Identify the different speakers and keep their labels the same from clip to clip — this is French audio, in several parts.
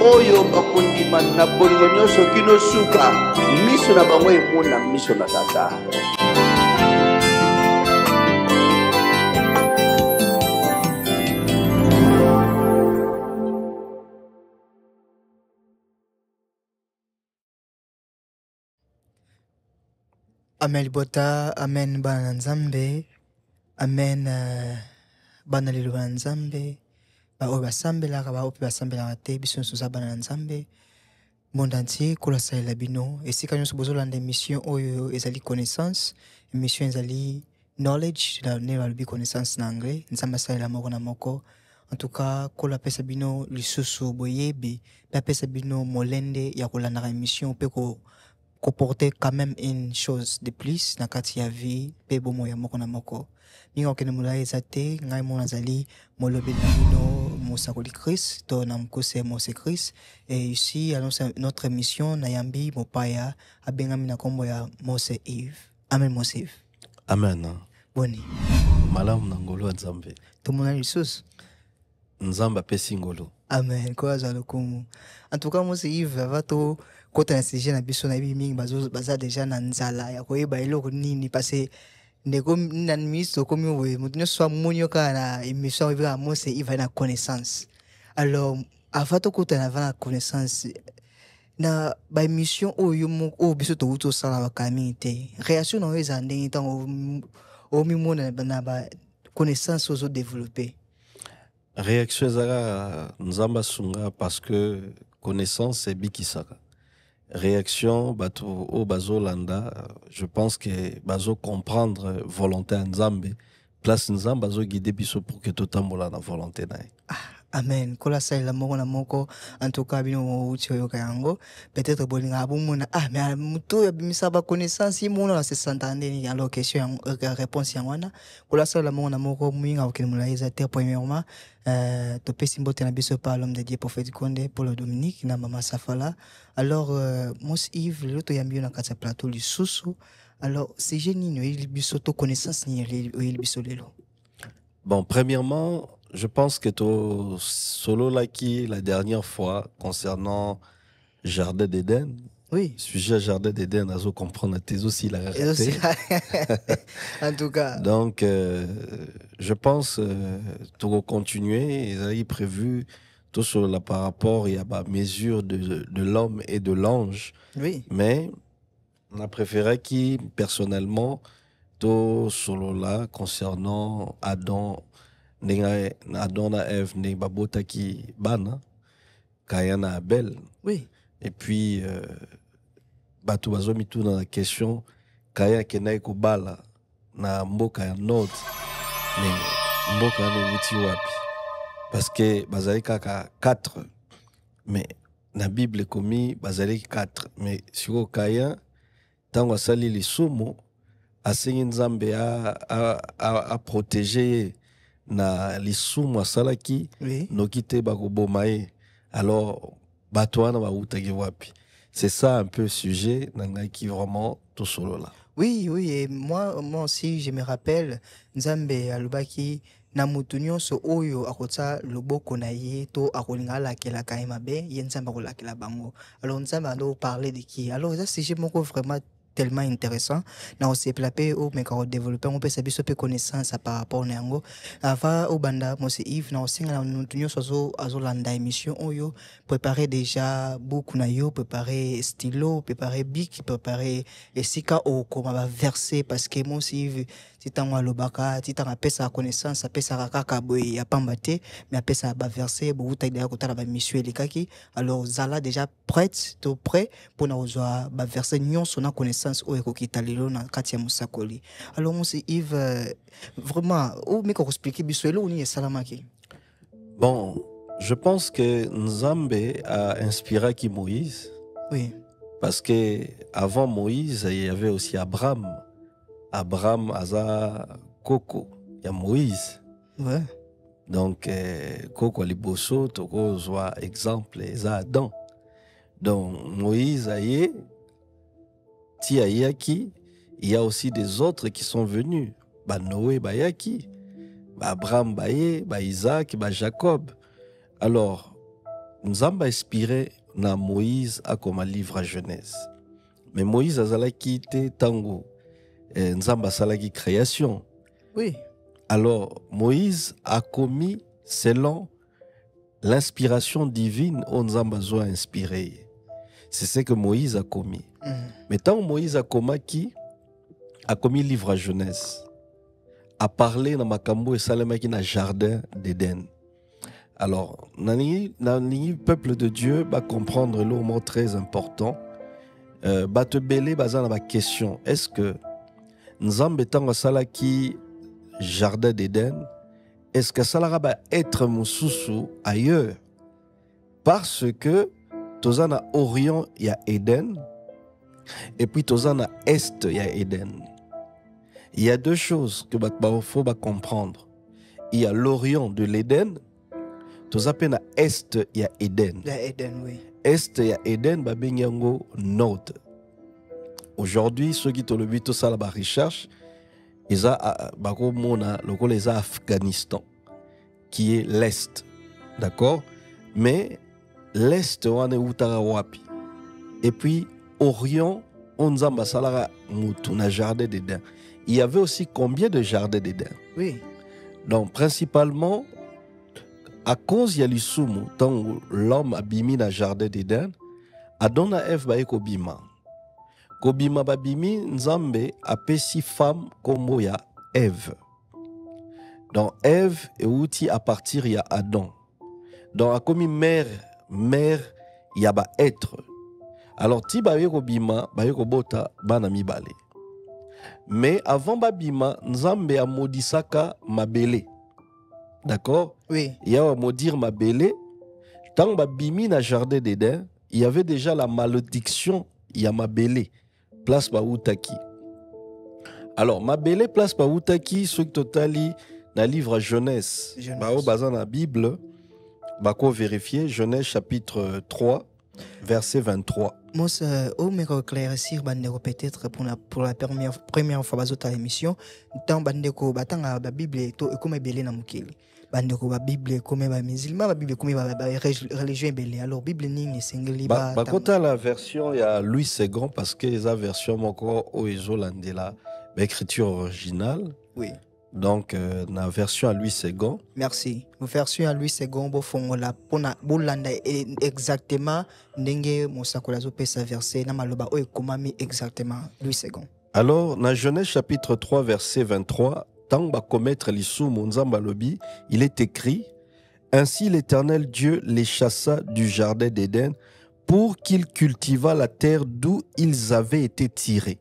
Speaker 1: oyo bakondima na bolingo nyonso kino suka miso na bango emona miso na tata.
Speaker 2: Amen Bota, Amen Bana Nzambe, Amen Bana Lilo Bana Nzambe, Ba Sambe la Ba Opi Basambe la Te, Bison Souza Bana Nzambe, monde entier, Kola Saïla Bino, et si quand nous sommes besoin d'émission Oyo Ezali Connaissance, émission Ezali Knowledge, la Névalubi Connaissance en anglais, Nzamba Saïla Morona Moko, en tout cas, Kola Pesa Bino, Lissoso Boyebi, La Pesa Bino Molende, Yakola Nara émission, Peko. Comporter quand même une chose de plus na kati ya vie pe bomo ya moko na moko ninga okene mula ezate ngai mona zali molobi na bino mosakoli Christ to na mkose mose Christ et ici annonce notre émission na yambi mopaya abengami na kombo ya Mose Yves. Amen Mose Yves.
Speaker 3: Amen.
Speaker 2: Boni
Speaker 3: malamu na ngolo nzambe
Speaker 2: tomona lisusu
Speaker 3: nzamba pesi ngolo.
Speaker 2: Amen kwa za lokumu en tout cas Mose Yves avato kota na sujet na biso na bi mingi baza déjà na nzala ya koyeba eloko nini parce ndeko na miso komi we mutunyo swa munyo ka na émission ivra Mose Yves na connaissance. Alors avato kota na va connaissance na ba émission oyo o biso to uto sala ba kamite réaction na weza ndenge tango o mimona na ba connaissance ozo développer.
Speaker 3: Réaction zara nzamba sunga parce que connaissance c'est bikisaka. Réaction bato au bazo landa, je pense que bazo comprendre volonté nzambe place nzamba bazo guider biso pour que tout tambola na volonté na.
Speaker 2: Amen. Kola saïla moko na moko en tout cas bino uti oyo kayango peut-être bolinga abumuna mais muto ya bimisa ba connaissance yimona na se santande alors question réponse yangwana kola saïla moko na moko mwinga okele mulaïza terre premièrement to pesi mbote na biso par l'homme de Dieu prophète Konde pour le Dominique na mama Safala. Alors Mose Yves l'autre yambio na kata plateau lisusu. Alors c'est génie il biso to connaissance ni il biso lelo.
Speaker 3: Bon, premièrement, je pense que to solo là qui la dernière fois concernant Jardin d'Éden.
Speaker 2: Oui.
Speaker 3: Sujet Jardin d'Éden, à comprendre tes aussi la raté.
Speaker 2: En tout cas.
Speaker 3: Donc, je pense to continuer. Ils avaient prévu tout sur la par rapport il y a la mesure de l'homme et de l'ange.
Speaker 2: Oui.
Speaker 3: Mais on a préféré qui personnellement to solo là concernant Adam. Adam na Ève ne babota ki bana Kayana Abel.
Speaker 2: Oui.
Speaker 3: Et puis bato bazo mitu dans la question Kaya kenai ko bala na mboka ya Nord mais mboka ne wuti wapi parce que bazali kaka 4 mais na Bible komi bazali 4 mais siko Kaya tango asali lisumu asengi nzambe a protéger na lisumu asalaki
Speaker 2: oui.
Speaker 3: Nokite bakoboma ye alors bato wana bautaki wapi. C'est ça un peu le sujet qui vraiment tout solo là.
Speaker 2: Oui, oui, et moi aussi je me rappelle nzambe alobaki na mutu nyonso oyo akotsa loboko na ye to akolinga lakela kaimabe ye nzambe akolakela bango. Alors nzambe ando parler de qui? Alors ça c'est moko vraiment tellement intéressant na on s'est plapé au mais quand développer on peut savoir ce peu connaissance par rapport à ngo avant au banda Mose Yves na osinga na nutunyo sozo azolanda émission oyo préparer déjà beaucoup na yo préparer stylo préparer bic préparer esika o comme va verser parce que Mose Yves titango lobaka titanga pesa connaissance pesa kaka boy ya pambate mais pesa ba verser beaucoup ta idée ko tala ba mission elikaki alors zala déjà prête to prêt pour na ozo ba verser nyonso na connaissance au ekokita lelo na kati ya musakoli. Alors Mose Yves vraiment ou mais qu'on explique biso elo ni salamaki.
Speaker 3: Bon, je pense que Nzambe a inspiré qui Moïse.
Speaker 2: Oui.
Speaker 3: Parce que avant Moïse, il y avait aussi Abraham. Abraham aza Koko, il y a Moïse.
Speaker 2: Ouais.
Speaker 3: Donc Koko liboso toko zwa exemple za Adam. Donc Moïse aye ti ayaki, il y a aussi des autres qui sont venus. Ba Noé Abraham Isaac Jacob. Alors Nzamba inspiré na Moïse a comme un livre à Genèse. Mais Moïse a zalaki te tango. Nzamba salaki création.
Speaker 2: Oui.
Speaker 3: Alors, Moïse a commis selon l'inspiration divine où Nzamba a inspiré. C'est ce que Moïse a commis. Mais tant Moïse a commis livre à Genèse, a parlé dans Makambo et Salemaki dans le jardin d'Éden. Alors, le peuple de Dieu va comprendre le mot très important. Va te belé dans la question. Est-ce que Nzambe tango salaki jardin d'Éden, est-ce que ça va être mususu ailleurs? Parce que tozana Orient il y a Éden et puis tozana Est il y a Éden. Il y a deux choses que il faut comprendre. Il y a l'Orient de l'Éden, tozapena Est il y a Éden.
Speaker 2: Il y a Éden, oui.
Speaker 3: Est il y a Éden, babenyango Nord. Aujourd'hui, ceux qui ont le but de ça la recherche, ils ont les Afghanistan, qui est l'Est. D'accord? Mais l'Est, on est Utarawapi. Et puis, Orient, on a salara mutu na jardin d'Éden. Il y avait aussi combien de jardins d'Éden?
Speaker 2: Oui.
Speaker 3: Donc, principalement, à cause de l'Isumu, tant l'homme a bimi na jardin d'Éden, Adam na Ève ba ekobima. Kobima babimi Nzambe apesi femme kombo ya Ève. Donc Ève est outil à partir ya Adam. Donc a commis mère ya ba être. Alors ti ba kobima ba kobota bana mibale. Mais avant babima Nzambe a modisaka mabele. D'accord?
Speaker 2: Oui.
Speaker 3: Il y a maudire mabele. Tant babimi na jardin d'Éden, il y avait déjà la malédiction ya mabele. Place Baoutaki. Alors, Mabele place Baoutaki, ce qui totali dans le livre Genèse. Bao bazan la Bible, bako vérifier Genèse chapitre 3, verset 23.
Speaker 2: Moi, au me éclaircir bandeko peut-être pour la première fois bazota l'émission, tant bandeko batanga ba Bible to comme belé na mukili. Bandeko ba Bible comme ba musulman, ba Bible comme ba religion belé. Alors Bible ni singeli ba.
Speaker 3: Bakota la version il y a Louis II parce que la version encore au Ezolandela, l'écriture originale.
Speaker 2: Oui.
Speaker 3: Donc la version à Louis II.
Speaker 2: Merci. La version à Louis II bo fongola pona bolanda exactement ndenge mosakola zo pesa verset na maloba o ekomami exactement Louis II.
Speaker 3: Alors dans Genèse chapitre 3 verset 23, tant va commettre l'Isumu Nzamba lobi, il est écrit: ainsi l'Éternel Dieu les chassa du jardin d'Éden pour qu'ils cultivâent la terre d'où ils avaient été tirés.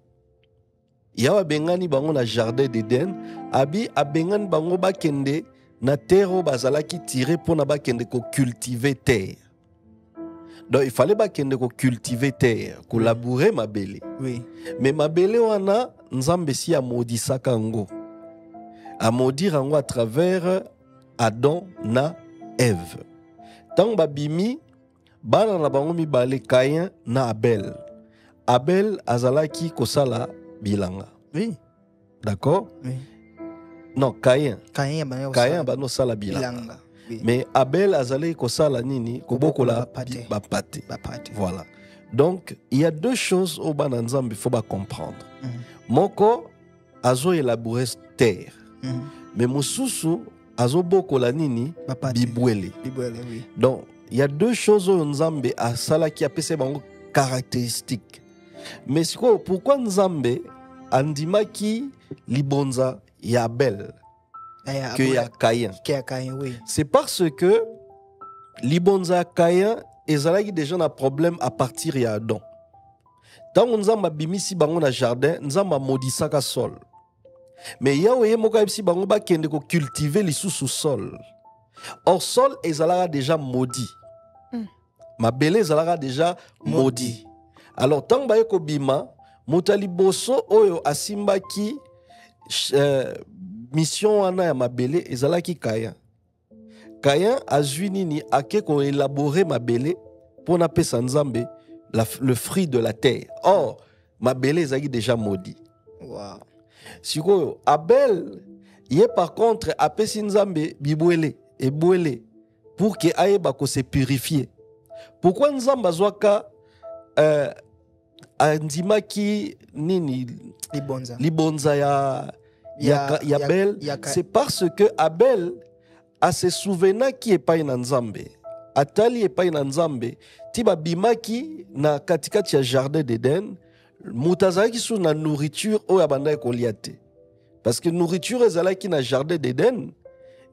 Speaker 3: Yawa bengani bango na jardin d'Éden, abi abengani bango bakende na terre o bazalaki tiré pour na bakende ko cultiver terre. Donc il fallait bakende ko cultiver terre, ko labourer mabele.
Speaker 2: Oui.
Speaker 3: Mais mabele wana Nzambe si a maudisaka ngo. A maudire ngo à travers Adam na Ève. Tant babimi bana na bango mibale Caïn na Abel. Abel azalaki kosala bilanga.
Speaker 2: Oui.
Speaker 3: D'accord?
Speaker 2: Oui.
Speaker 3: Non, Caïn.
Speaker 2: Caïn
Speaker 3: bano sala bilanga.
Speaker 2: Oui.
Speaker 3: Mais Abel azalaki kosala nini? Kobokola
Speaker 2: bapate.
Speaker 3: Voilà. Donc, il y a deux choses au Bananzambe il faut comprendre.
Speaker 2: Mm.
Speaker 3: Moko azo élaborer terre.
Speaker 2: Mm.
Speaker 3: Mais Mosusu azo bokola nini? Bibwele.
Speaker 2: Bibwele, oui.
Speaker 3: Donc, il y a deux choses au Nzambe a sala qui a pese bango caractéristiques. Mais pourquoi Nzambe andimaki libonza ya Abel que ya Caïn?
Speaker 2: Oui.
Speaker 3: C'est parce que libonza Caïn ezalaki déjà un problème à partir ya Adam. Tant Nzambe bimisi bango na jardin, Nzambe modisaka sol. Mais Yahweh moko ebisi bango ba kende ko cultiver lisusu sol. Or sol ezalaka déjà maudit. Mabele ezalaka déjà maudit. Alors tant ba yeko bima motali boso oyo asimbaki mission wana ya mabele ezalaki Caïn. Caïn azwi nini ake ko élaborer mabele pour na pesa Nzambe le fruit de la terre. Or mabele ezalaki déjà maudit.
Speaker 2: Wow.
Speaker 3: Sikoyo Abel ye par contre apesi Nzambe bibwele ebwele pour que ayeba ko se purifier. Pourquoi nzamba zwaka andimaki nini
Speaker 2: Libonza.
Speaker 3: libonza ya Abel? C'est parce que Abel a se souvena qui epai na nzambe. Atali epai na nzambe ti babimaki na katikati ya jardin d'Eden, moto azalaki su na nourriture oyo abandaki kolia te. Parce que nourriture ezalaki na jardin d'Eden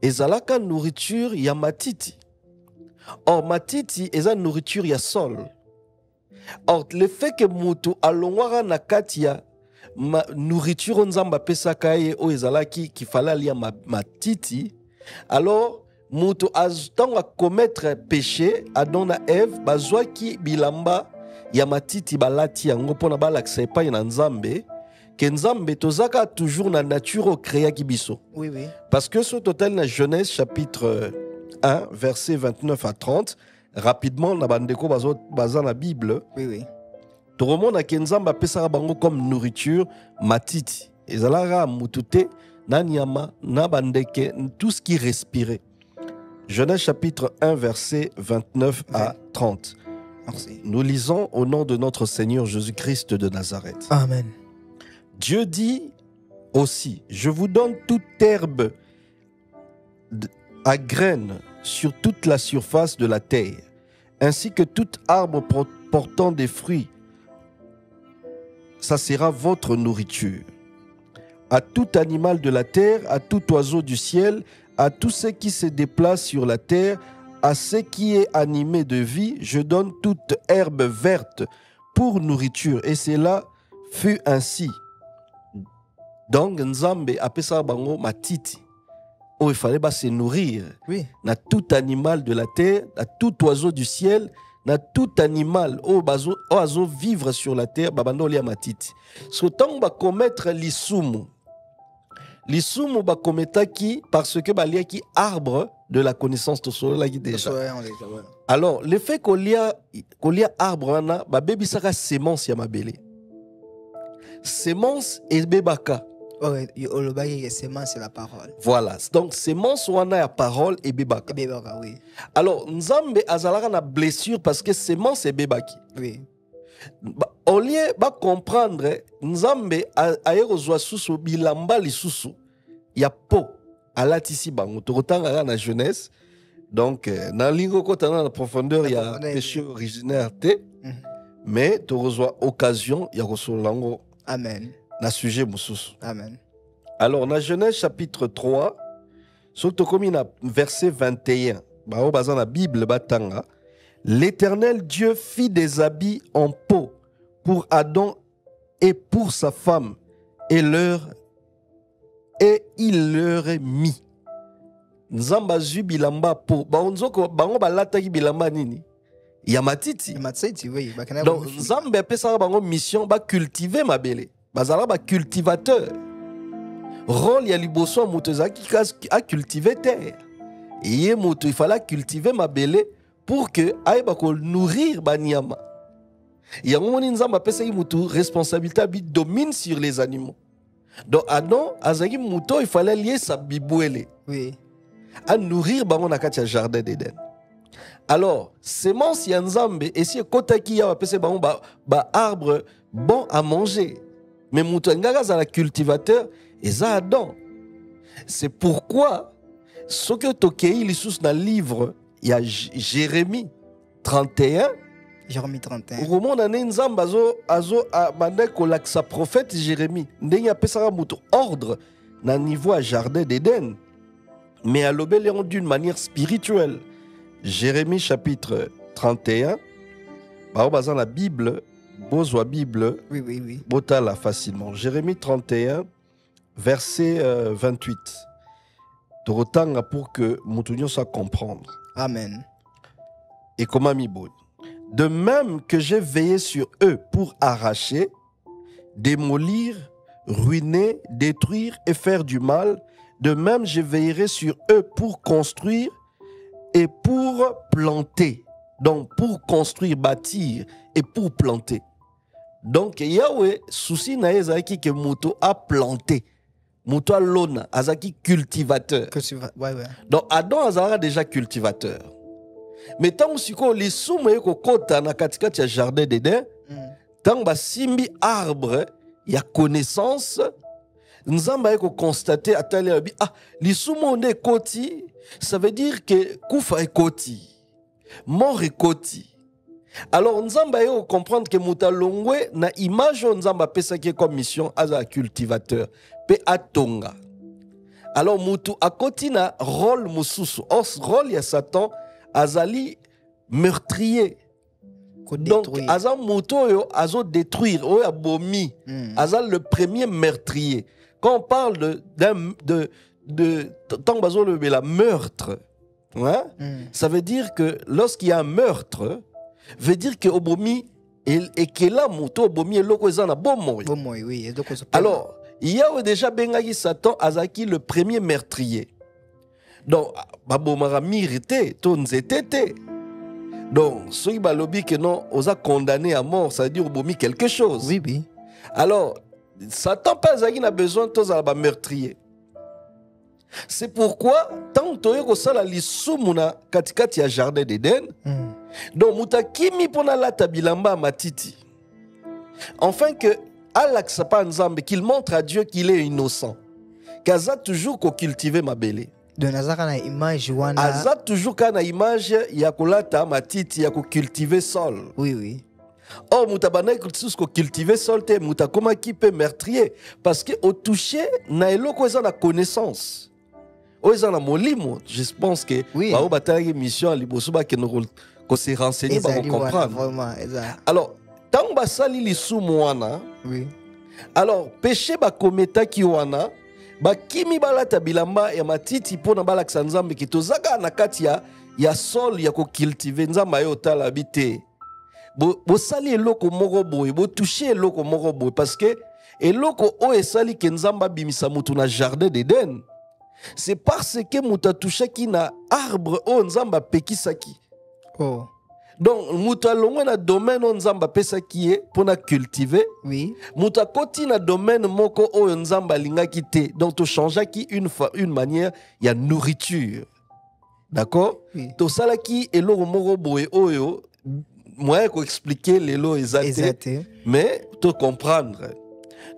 Speaker 3: ezalaka nourriture ya matiti. Or matiti eza nourriture ya sol. Or le fait que moto alongwaka na kati ya nourriture nzambe apesaka ye oyo ezalaki kifala alia matiti, alors moto ntango akomettre péché, Adam na Eve bazwaki bilamba ya matiti balati yango mpona balakisa epai na nzambe ke nzambe tozaka toujours na nature okreaki biso.
Speaker 2: Oui, oui.
Speaker 3: Parce que sur total na Genèse chapitre 1 verset 29 à 30, rapidement na bandeko baza na Bible.
Speaker 2: Oui, oui.
Speaker 3: Toromona ke nzambe apesaka bango comme nourriture matiti. Ezalaka mutu te na nyama na bandeke, tout ce qui respirait. Genèse chapitre 1 verset 29 à 30.
Speaker 2: Merci.
Speaker 3: Nous lisons au nom de notre Seigneur Jésus-Christ de Nazareth.
Speaker 2: Amen.
Speaker 3: Dieu dit aussi, je vous donne toute herbe à graines sur toute la surface de la terre, ainsi que tout arbre portant des fruits. Ça sera votre nourriture. À tout animal de la terre, à tout oiseau du ciel, à tout ce qui se déplace sur la terre, à ce qui est animé de vie, je donne toute herbe verte pour nourriture. Et cela fut ainsi. Donc, Nzambe apesa bango matiti. Oh, il fallait se nourrir.
Speaker 2: Oui.
Speaker 3: Na tout animal de la terre, na tout oiseau du ciel, na tout animal oiseau vivre sur la terre, babando lia matiti. Sotant ba commettre l'isumu. L'isumu ba kometaki parce que baliaki arbre de la connaissance de cela déjà. Alors, le fait qu'on lia arbre na ba bebisaka semence ya mabele. Semence et bebaka.
Speaker 2: Semence, c'est la parole.
Speaker 3: Voilà. Donc, semence wana ya parole et bebaka.
Speaker 2: Oui.
Speaker 3: Alors, nzambe azalaka na blessure parce que semence et bebaki.
Speaker 2: Oui.
Speaker 3: Au lieu de comprendre, nzambe aye kozwa susu bilamba lisusu ya po alatisi bango. Tokotanga na jeunesse. Donc, na lingo kota na profondeur ya péché originaire te. Mais tokozwa occasion ya kosolango.
Speaker 2: Amen.
Speaker 3: Na sujet mosusu.
Speaker 2: Amen.
Speaker 3: Alors, dans Genèse chapitre 3, surtout comme il a verset 21, dans la Bible, l'Éternel Dieu fit des habits en peau pour Adam et pour sa femme, et il leur est mis. Nzamba zu bilamba po. Bango balataki bilamba nini? Yamatiti.
Speaker 2: Yamatiti, oui.
Speaker 3: Donc, Nzamba apesa bango mission ba cultiver mabele. Bazala ba cultivateur. Rôle ya liboso moto zaki a cultiver terre. Et moto il fallait cultiver mabele pour que aille ba ko nourrir banyama. Ya ngoni nzamba pesa yi moto responsabilité bi domine sur les animaux. Donc Adam azaki moto il fallait lier sa bibouele.
Speaker 2: Oui.
Speaker 3: À nourrir bango na kati ya jardin d'Éden. Alors, semence ya nzambe et si kotaki ya pesa bango ba arbre bon à manger. Mais Moutengara za la cultivateur et ça Adam. C'est pourquoi ce que Tokei lissus dans le livre il y a Jérémie 31.
Speaker 2: Jérémie 31.
Speaker 3: Au moment où Nzamba azo mandeko laksa prophète Jérémie ndenge apesaka mutu ordre na niveau à jardin d'Éden. Mais à l'obéléon d'une manière spirituelle. Jérémie chapitre 31. Dans la Bible. Bozwa Bible,
Speaker 2: oui.
Speaker 3: Botala facilement. Jérémie 31, verset 28. Torotanga pour que Moutounio soit comprendre.
Speaker 2: Amen.
Speaker 3: Et comment mibon. De même que j'ai veillé sur eux pour arracher, démolir, ruiner, détruire et faire du mal, de même je veillerai sur eux pour construire et pour planter. Donc pour construire, bâtir et pour planter. Donc Yahweh souci na ezaki que moto a planté, moto a lona azaki cultivateur.
Speaker 2: Ouais.
Speaker 3: Donc Adam azara déjà cultivateur. Mais tant que les soumé ko kota na katikati ya jardin d'Éden, tant ba simbi arbre ya connaissance, nzamba ko constater atali abi ah lisumu nde koti, ça veut dire que kufa est koti, mort est koti. Alors nzamba yo comprendre que muta longwe na image nzamba pesa qui comme mission as un cultivateur pe atonga. Alors mutu akoti na rôle mususu, os rôle ya Satan azali meurtrier. Donc aza muto yo azo détruire o ya bomi, azal le premier meurtrier. Quand on parle de tant bazo le la meurtre, hein? Ça veut dire que lorsqu'il y a un meurtre, veut dire que Obomi et que là moto Obomi est loko ezana bomoy.
Speaker 2: Bomoy, oui.
Speaker 3: Alors, il y a déjà Bengagi Satan Azaki le premier meurtrier. Donc, babomara mirité, tonzetete. Donc, ceux qui balobi que non, on a condamné à mort, ça veut dire Obomi quelque chose.
Speaker 2: Oui, oui.
Speaker 3: Alors, Satan pas Azaki n'a besoin de tous à la meurtrier. C'est pourquoi tant que ça la lisumuna katikati ya jardin d'Éden. Donc mutakimi pona la tabilamba matiti. Enfin que Alak pas nzambe qu'il montre à Dieu qu'il est innocent. Kaza toujours ko cultiver ma belé.
Speaker 2: De nazaka na image wana.
Speaker 3: Aza toujours kana image ya kolata matiti ya ko cultiver sol.
Speaker 2: Oui oui.
Speaker 3: Or mutabana ko cultiver sol te mutakoma qui peut meurtrier parce que au toucher na eloko eza na connaissance. Oyezana molimo, je pense que
Speaker 2: oui.
Speaker 3: Bao bataki mission liboso ba que qu'on se renseigner pour comprendre.
Speaker 2: Vraiment,
Speaker 3: alors, tant basali lisumu wana,
Speaker 2: oui.
Speaker 3: Alors, péché ba kometa ki wana, ba kimi balata bilamba ya matiti pona balakisa nzambe ki tozaka na kati ya sol ya ko cultiver nzamba yo tala habité. Bo sali eloko moko boy, bo toucher eloko moko boy parce que eloko o esali ke nzamba bimisa mutu na jardin d'Éden. C'est parce que muta touché ki na arbre o nzamba pekisaki.
Speaker 2: Oh.
Speaker 3: Donc muta longwe na domaine o nzamba pesaki e pour na cultiver.
Speaker 2: Oui.
Speaker 3: Muta koti na domaine moko o nzamba lingaki te. Donc to changeaki une manière ya nourriture. D'accord?
Speaker 2: Oui.
Speaker 3: To salaki eloko moko boye oyo moi ko expliquer lelo ezate. Mais to comprendre.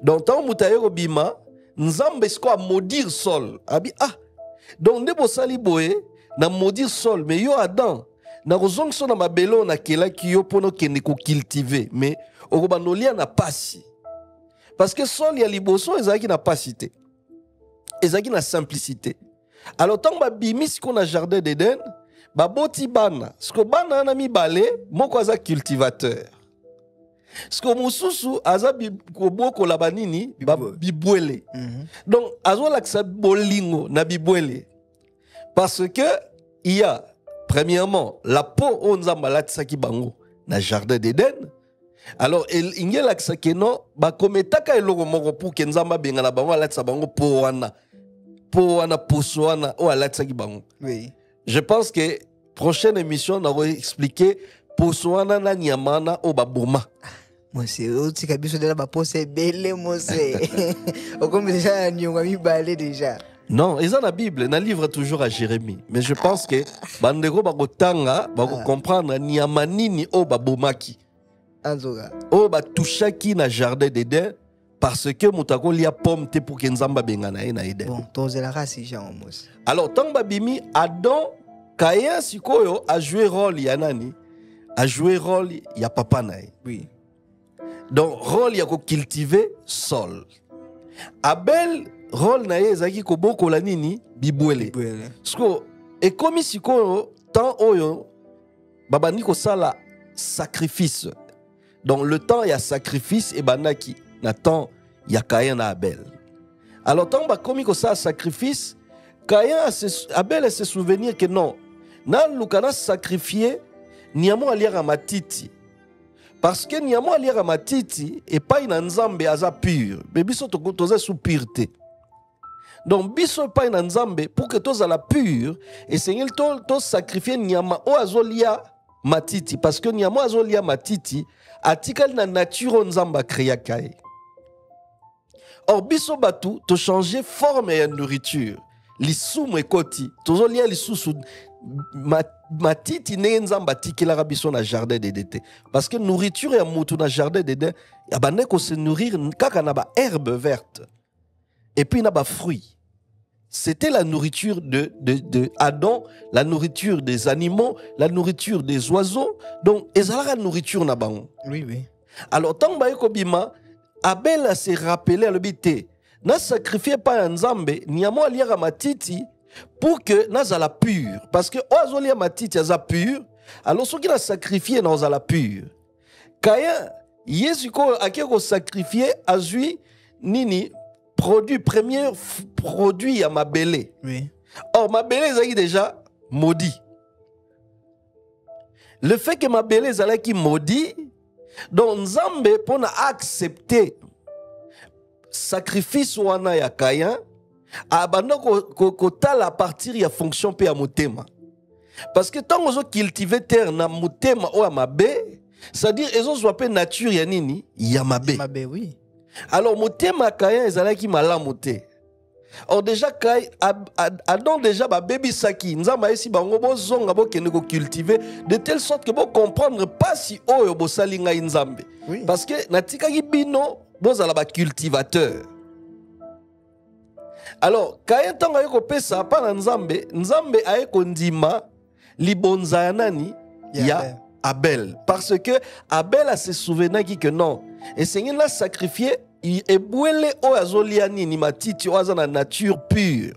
Speaker 3: Donc tant muta yero bima nzambe sko a maudire sol abi ah donc ndebo sali boye na maudire sol mais yo Adam na kozong so na mabelo na kelaki yo pono kende ko cultiver mais okobanolia na pasi parce que sol ya liboso ezaki na pasité ezaki na simplicité. Alors tant ba bimi siko na jardin d'Éden ba boti bana siko bana na mibale moko aza cultivateur. Parce que mususu aza biboko la banini bibwele. Donc azo laksa bolingo na bibwele. Parce que il y a premièrement la peau onzamba latsaki bango na jardin d'Éden. Alors il y a laksa keno ba kometaka eloko moko pour que nzamba benga na bango latsa bango po wana poso wana o latsaki bango.
Speaker 2: Oui.
Speaker 3: Je pense que prochaine émission on va expliquer poso wana na nyamana o baboma.
Speaker 2: Moi c'est aussi kabiso de la pose belle moi c'est comme déjà nyonga mi balé déjà.
Speaker 3: Non, ils ont la Bible, na livre toujours à Jérémie. Mais je pense que bandeko ba kotanga ba comprendre niamanini o babomaki.
Speaker 2: Anzoga.
Speaker 3: O ba touchaki na jardin d'Éden parce que mutako lia pomme te pour que nzamba bengana na Éden.
Speaker 2: Bon, tozela kasi Jean Mos.
Speaker 3: Alors tant babimi Adam Caïn sikoyo a joué rôle ya nani? A joué rôle ya papa nae.
Speaker 2: Oui.
Speaker 3: Donc rôle ya ko cultiver sol. Abel rôle na ye ezaki ko bokola nini bibwele. Sko et comme sikoyo tant oyo babani ko sala sacrifice. Donc le temps il y a sacrifice et banaki na temps il y a Caïn na Abel. Alors tant ba komi ko sala sacrifice Caïn Abel se souvenir que non na lukana sacrifier niamo aliera matiti. Parce que niamo aliera matiti et pas ina nzambe aza pur. Mais biso toza sous pureté. Donc biso pas ina nzambe pour que toza la pur et Seigneur to sacrifier niama o azolia matiti parce que niamo azolia matiti atikal na nature nzamba créa kai. Or biso batu to changer forme et nourriture. lisumu ekoti tozolia lisusu matiti ndenge nzambe atikelaka biso na jardin d'Éden te parce que nourriture ya mutu na jardin d'Éden abandaki kose nourrir kaka na baherbe verte et puis na bafruit. C'était la nourriture de Adam, la nourriture des animaux, la nourriture des oiseaux. Donc, ezalaka nourriture na bango.
Speaker 2: Oui, oui.
Speaker 3: Alors, tant que Kobima, Abel s'est rappelé à l'obité. N'a sacrifié pas un Nzambe, ni à moi lire matiti pour que nazala pur. Parce que oazolia matiti aza pur, alors ceux qui n'a sacrifié nazala pur. Kaya, Yesuko a qui sacrifié azui nini premier produit à Mabélé.
Speaker 2: Oui.
Speaker 3: Or, Mabélé est déjà maudit. Le fait que Mabélé est maudit, donc Nzambe pour accepter sacrifice wana ya Kayan, abandon ko tala à partir ya fonction pe ya motema. Parce que tant que cultiver terre na motema o Mabé, c'est-à-dire ils ont pe nature ya nini ya Mabé.
Speaker 2: Mabé, oui.
Speaker 3: Alors, motema Kayan ezalaki malamu te. Or déjà Adam déjà ba baby saki nzamba esi bango bozonga bokende ko cultiver de telle sorte que bo comprendre pas si oyo bosali ngai nzambe.
Speaker 2: Oui.
Speaker 3: Parce que natikaki bino bozala ba cultivateur. Alors Kayan tanga yoko pesa pa na nzambe aye kondima libonza ya nani ya Abel. Parce que Abel a se souvenu que non. Et Seigneur l'a sacrifié. Et bouele o azoliani ni matiti o azana nature pure.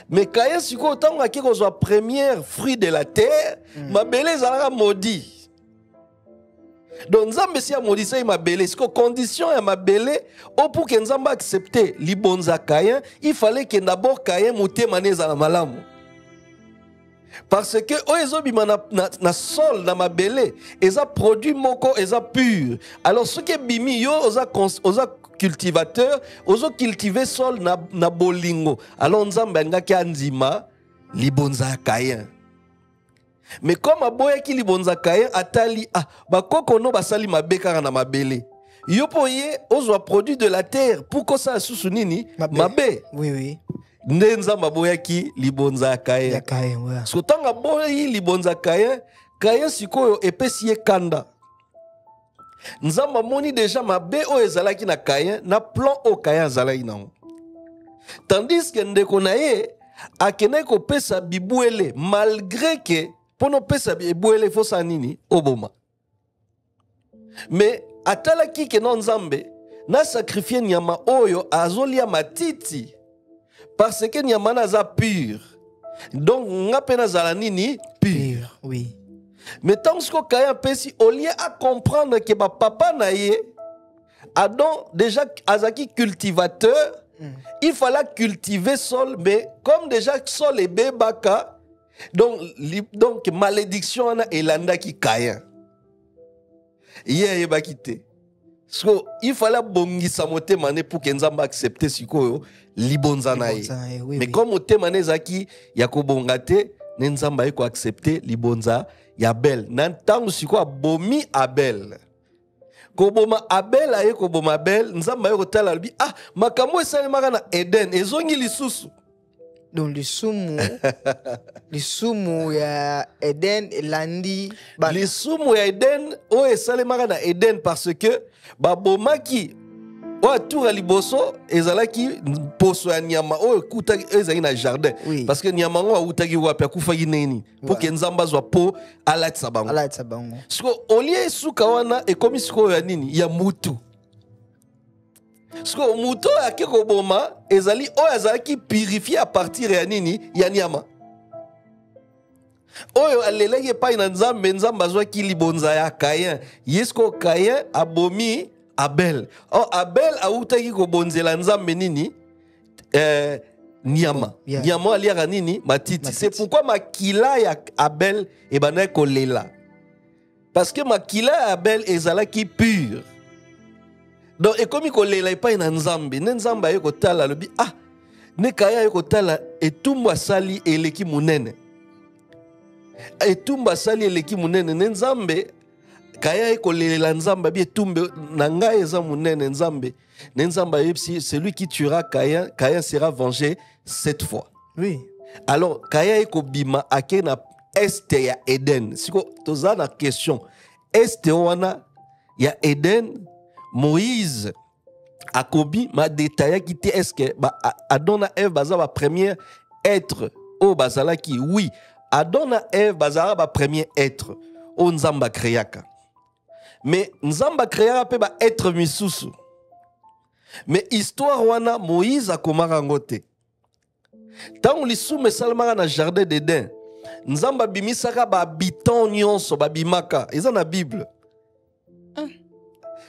Speaker 3: Mais Kayan siko autant que soit première fruit de la terre, ma belle zara maudit. Donc Nzambe si a maudit ça ma belle, ce que condition ya ma belle o pour que Nzambe accepter libonza Kayan, il fallait que d'abord Kayan motema neza na malamu. Parce que oezobima na sol na mabele eza produit moko eza pur. Alors ce que bimi yo oza cultivateur ozo cultiver sol na bolingo. Alors nzambe ngaki andima libonza Kayan. Mais comme aboya ki libonza Kayan atali bakoko no basali mabeka na mabele. Yo poye ozo produit de la terre pour que ça susu nini mabe.
Speaker 2: Oui, oui.
Speaker 3: Nzamba boyaki libonza Kayan.
Speaker 2: Ya Kayan, ouais.
Speaker 3: So tanga boyi libonza Kayan, Kayan sikoyo epesi ye kanda. Nzamba moni déjà mabe o ezalaki na Kayan, na plan o Kayan zalaki na. Tandis que ndeko na ye akene ko pesa bibuele malgré que pono pesa bibuele fosa nini oboma. Mais atalaki ke non Nzambe na sacrifier nyama oyo azolia matiti. Parce que nyamana za pur. Donc ngapena zala nini pur.
Speaker 2: Oui.
Speaker 3: Mais tant que Kayan pesi au lieu à comprendre que ba papa na ye Adam déjà azaki cultivateur, il fallait cultiver sol mais comme déjà sol est bebaka donc malédiction na elanda ki Kayan. Ye bakite. So, il fallait bongisa motema ne pour que Nzamba accepte sikoyo libonza na ye. Mais comme motema ne zaki ya kobongate, Nzamba ko accepter libonza ya Abel. Nantangu siko bomi Abel. Koboma Abel aye koboma Abel, Nzamba ko tala bi makambo esalemaka na Eden ezongi lisusu.
Speaker 2: Donc lisumu ya Eden elandi
Speaker 3: lisumu ya Eden o esalemaka na Eden parce que babomaki o atura liboso ezalaki poso ya nyama o ekutaki ezali na jardin.
Speaker 2: Oui.
Speaker 3: Parce que nyama ngo autaki wapi akufaki neni pour que Nzamba zwa po alatisa bango. Siko olie suka wana ekomi siko ya nini ya mutu. Siko muto ake koboma ezali o azalaki purifié à partir ya nini ya nyama. Oyo aleleki pa na Nzambe azwaki libonza ya Kayan. Yesko Kayan abomi Abel. Oh Abel autaki kobonzela Nzambe nini nyama.
Speaker 2: Yeah.
Speaker 3: Nyama aliaka nini matiti. C'est pourquoi makila ya Abel ebana kolela. Parce que makila ya Abel ezalaki pur. Donc ekomi kolela epai na Nzambe. Nzambe aye kotala lobi ne Kayan aye kotala etumbu asali eleki munene. Etumba sali eleki munene Nzambe Kayan ekolela Nzambe bi etumbe na ngai eza munene Nzambe Nenzamba yebsi, celui qui tuera Caïn, Caïn sera vengé 7 fois.
Speaker 2: Oui.
Speaker 3: Alors, Caïn eko bima ake na este ya Eden. Siko toza na question. Este wana ya Eden, Moïse akobi ma détaillé qui te est-ce que Adam na Ève baza ba premier être o bazala ki oui. Adam na Ève bazala ba premier être o nzamba créaka. Mais nzamba créaka pe ba être misusu. Mais histoire wana Moïse akomaka ngote. Tant lisu mesalmaka na jardin d'Éden. Nzamba bimisaka ba habitant nyonso ba bimaka. Eza na Bible.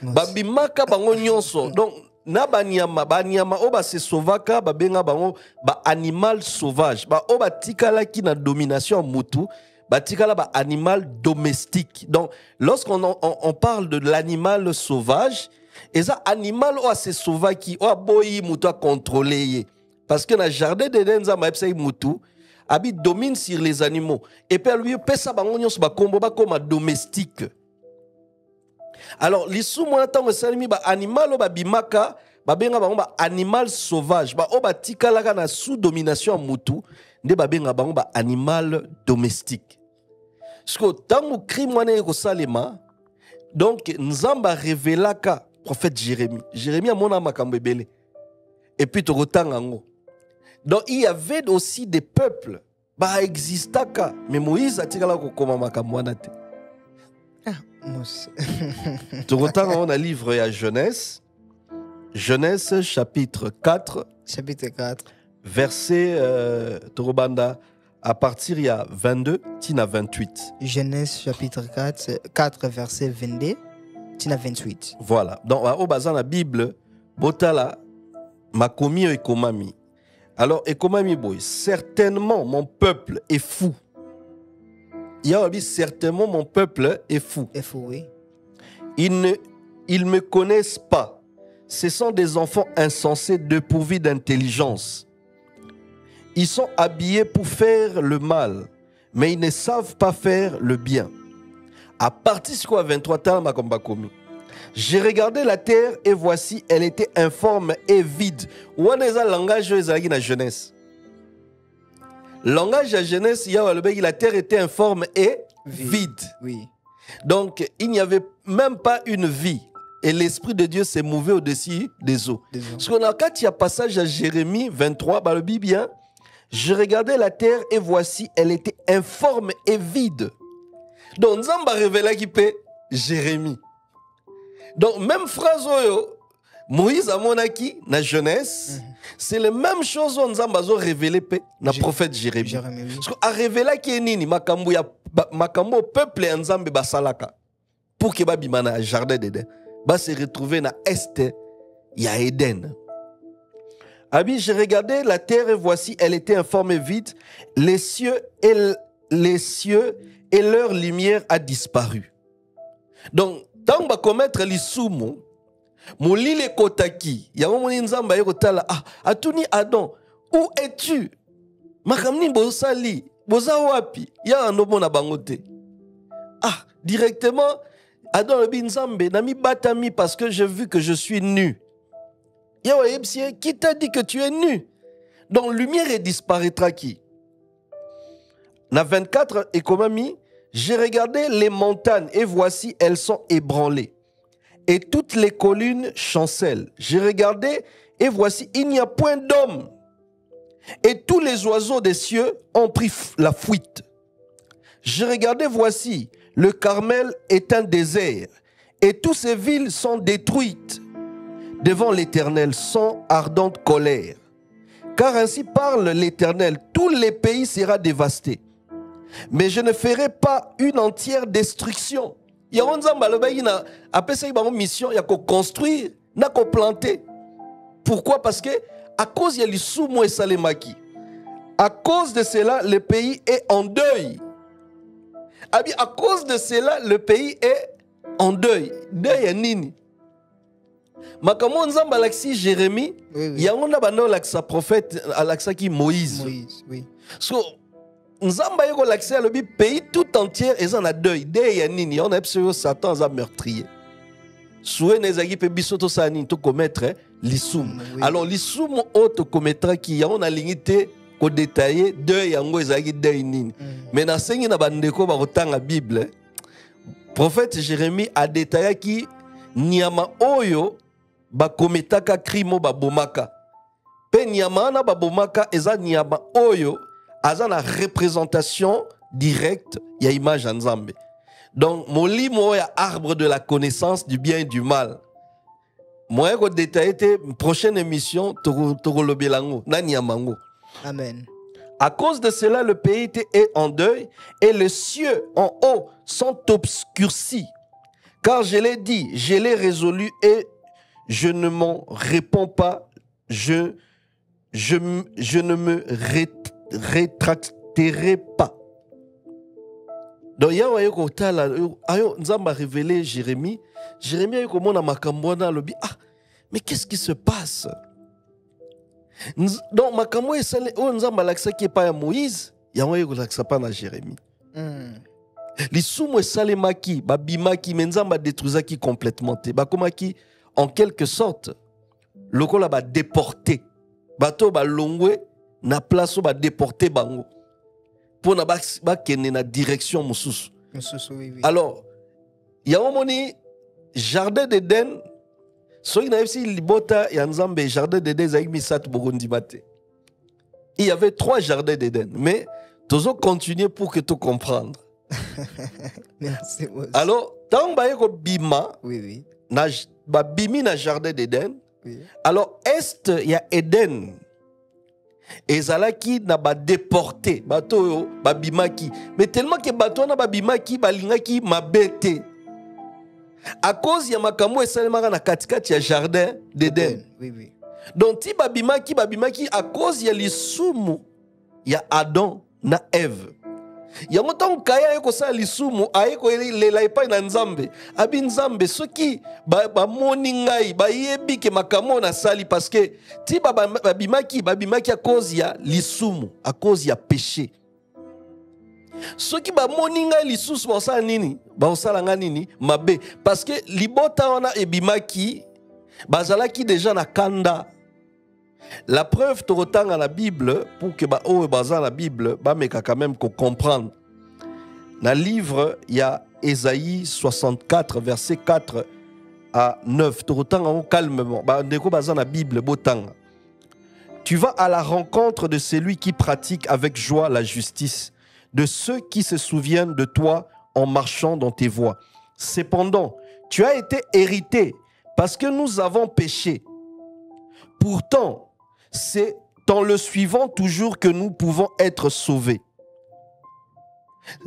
Speaker 3: Ba bimaka bango nyonso. Donc na banyama o ba se sauvaka ba benga bango ba animal sauvage. Ba o ba tikala ki na domination mutu. Ba tikala ba animal domestique. Donc lorsqu'on parle de l'animal sauvage, et ça animal o se sauvaki o boyi mutu a contrôler. Parce que dans le jardin d'Éden, Moutou domine sur les animaux. Et puis lui, pesa bangonyo ba kombo ba comme domestique. Alors, l'issue moi tant que ba animal o ba bimaka, ba benga bango ba animal sauvage, ba o ba tikalaka na sous domination Moutou, nde ba benga bango ba animal domestique. Parce que tant que crime wana ko salema, donc nzamba révélaka prophète Jérémie. Jérémie a mon makambo ebele. Et puis tu retangango. Donc il y avait aussi des peuples bah existaka mais Moïse a tiré la kokoma makambo wana te. Tu retangango na livre ya Genèse. Genèse chapitre 4 verset Torobanda à partir ya 22 tina 28.
Speaker 2: Genèse chapitre 4 verset 22 tina 28.
Speaker 3: Voilà. Donc au bazan la Bible botala makomi ekomami. Alors, ekomami boy, certainement mon peuple est fou. Il y a dit certainement mon peuple est fou.
Speaker 2: Est fou, oui.
Speaker 3: Ils me connaissent pas. Ce sont des enfants insensés dépourvus d'intelligence. Ils sont habillés pour faire le mal, mais ils ne savent pas faire le bien. À partir de quoi 23 ans, ma kombakomi. J'ai regardé la terre et voici, elle était informe et vide. Où est le langage de la jeunesse? Langage de la jeunesse, la terre était informe et vide.
Speaker 2: Oui.
Speaker 3: Donc, il n'y avait même pas une vie. Et l'Esprit de Dieu s'est mouvé au-dessus des eaux. Parce qu'on a quand il y a passage à Jérémie 23, bah, le Bible, je regardais la terre et voici, elle était informe et vide. Donc, nous avons révélé qui peut Jérémie. Donc, même phrase, Moïse a monaki, na jeunesse, c'est la même chose qu'on a révélé na prophète Jérémie. Parce qu'on a révélé qui est nini, makambo peuple nzambe basalaka. Pour que babimana jardin d'Éden, ba se retrouver na est ya Éden. Abi, j'ai regardé la terre et voici, elle était informe et vide. Les cieux et leur lumière a disparu. Donc, tant que commettre l'isumu, molile kotaki, ya moni nzamba yekotala, atuni Adam, où es-tu? Makamni bosali, boza wapi? Ya anobo na bangote. Directement, Adam le binzambe, nami batami parce que j'ai vu que je suis nu. Ya wayebsie, qui t'a dit que tu es nu? Donc, lumière et disparaîtra qui? Na 24 économie, j'ai regardé les montagnes et voici, elles sont ébranlées. Et toutes les collines chancellent. J'ai regardé et voici, il n'y a point d'homme. Et tous les oiseaux des cieux ont pris la fuite. J'ai regardé, voici, le Carmel est un désert. Et toutes ces villes sont détruites devant l'Éternel sans ardente colère. Car ainsi parle l'Éternel, tous les pays seront dévastés. Mais je ne ferai pas une entière destruction. Il y a une mission, il y a qu'à construire, il y a qu'à planter. Pourquoi? Parce que à cause de l'issoumo et salemaki, à cause de cela, le pays est en deuil. À cause de cela, le pays est en deuil. Deuil est nini. Makamo nzamba laksi Jérémie, il y a un abandon laksa prophète alaksa qui Moïse.
Speaker 2: Moïse, oui.
Speaker 3: So, nzamba yeko laksa le pays tout entier est en deuil. Deuil est nini. On a absolument Satan a meurtrier. souhait nezaki pe biso to sani to commettre lisumu.
Speaker 2: Oui.
Speaker 3: Alors lisumu o to commettra ki ya on a limité ko détailler deux yango ezaki deux nini. Mais na sengi na bandeko ba kotanga Bible, prophète Jérémie a détaillé ki nyama oyo ba kometaka crime ba bomaka. Pe nyama na ba bomaka eza nyama oyo aza na représentation directe ya image ya Nzambe. Donc molimo ya arbre de la connaissance du bien et du mal. Moi ko détailler prochaine émission toko lobelango na nyamango.
Speaker 2: Amen.
Speaker 3: À cause de cela, le pays est en deuil et les cieux en haut sont obscurcis. Car je l'ai dit, je l'ai résolu et je ne m'en réponds pas. Je ne me rétracterai pas. Donc, il y a un révélé Jérémie. Jérémie a eu comme on a makambona lobi. Ah, mais qu'est-ce qui se passe? Donc, makambo esale o nzamba lakisa ki pa ya Moïse, ya ngo lakisa pa na Jérémie. Lisumu esale maki, babimaki, mais nzamba détruisaki complètement te. Bakomaki en quelque sorte lokola ba déporté. Bato ba longwe na place ba déporté bango. Pour na ba kene na direction mususu.
Speaker 2: Oui, oui.
Speaker 3: Alors, ya moni jardin d'Éden. Il y avait 3 jardins d'Éden, mais tous continuer pour que tu comprennes.
Speaker 2: Merci.
Speaker 3: Alors, tant que bima,
Speaker 2: oui, oui.
Speaker 3: Na bimi na jardin d'Éden.
Speaker 2: Oui.
Speaker 3: Alors, est il y a Éden. Et zalaki na ba déporté, bato ba bimaki. Mais tellement que bato na ba bimaki balingaki mabete. À cause ya makambo esalemaka na katikati ya jardin d'Éden.
Speaker 2: Oui, oui.
Speaker 3: Donc ti babimaki à cause ya lisumu ya Adam na Ève. Yango tango kaya eko sa lisumu ayeko lela epai na Nzambe. Abi Nzambe soki ba moni ngai ba yebi ke makambo na sali parce que ti babimaki à cause ya lisumu, à cause ya péché. Soki ba moni ngai lisusu ba osala nini? Ba osala nga nini? Mabe. Parce que libota wana ebimaki bazalaki déjà na kanda. La preuve torotanga la Bible pour que ba o baza la Bible ba meka quand même ko comprendre. Na livre il y a Ésaïe 64 verset 4 à 9 torotanga calmement. Ba ndeko baza na Bible botanga. Tu vas à la rencontre de celui qui pratique avec joie la justice, de ceux qui se souviennent de toi en marchant dans tes voies. Cependant, tu as été hérité parce que nous avons péché. Pourtant, c'est dans le suivant toujours que nous pouvons être sauvés.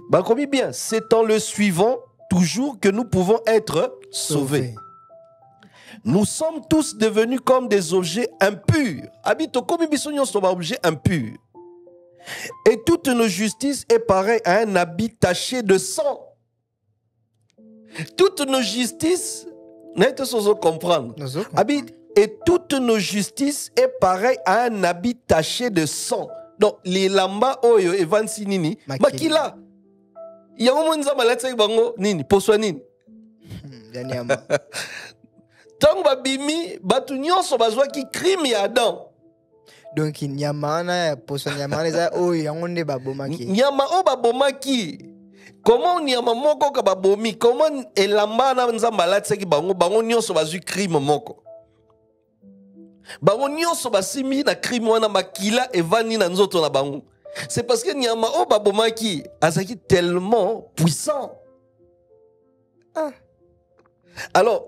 Speaker 3: Bah, comme bien, c'est dans le suivant toujours que nous pouvons être sauvés. Nous sommes tous devenus comme des objets impurs. Habito comme objets impurs. Et toute nos justice est pareille à un habit taché de sang. Toutes nos justices, nous comprendre. Et toute nos justice est pareille à un habit taché de sang. Donc, les lamba oyo evansi nini makila. Yango monza malatsa bango nini poswa nini. Tant babimi batu nyonso bazwa ki crime ya Adam.
Speaker 2: Donc nyama na poso nyama eza oyo yango nde babomaki.
Speaker 3: Nyama o babomaki. Comment nyama moko ka babomi? Comment elamba na nzamba latsaki bango nyonso bazwi crime moko. Bango nyonso basimi na crime wana makila evani na nzoto na bango. C'est parce que nyama o babomaki azaki tellement puissant. Ah. Alors,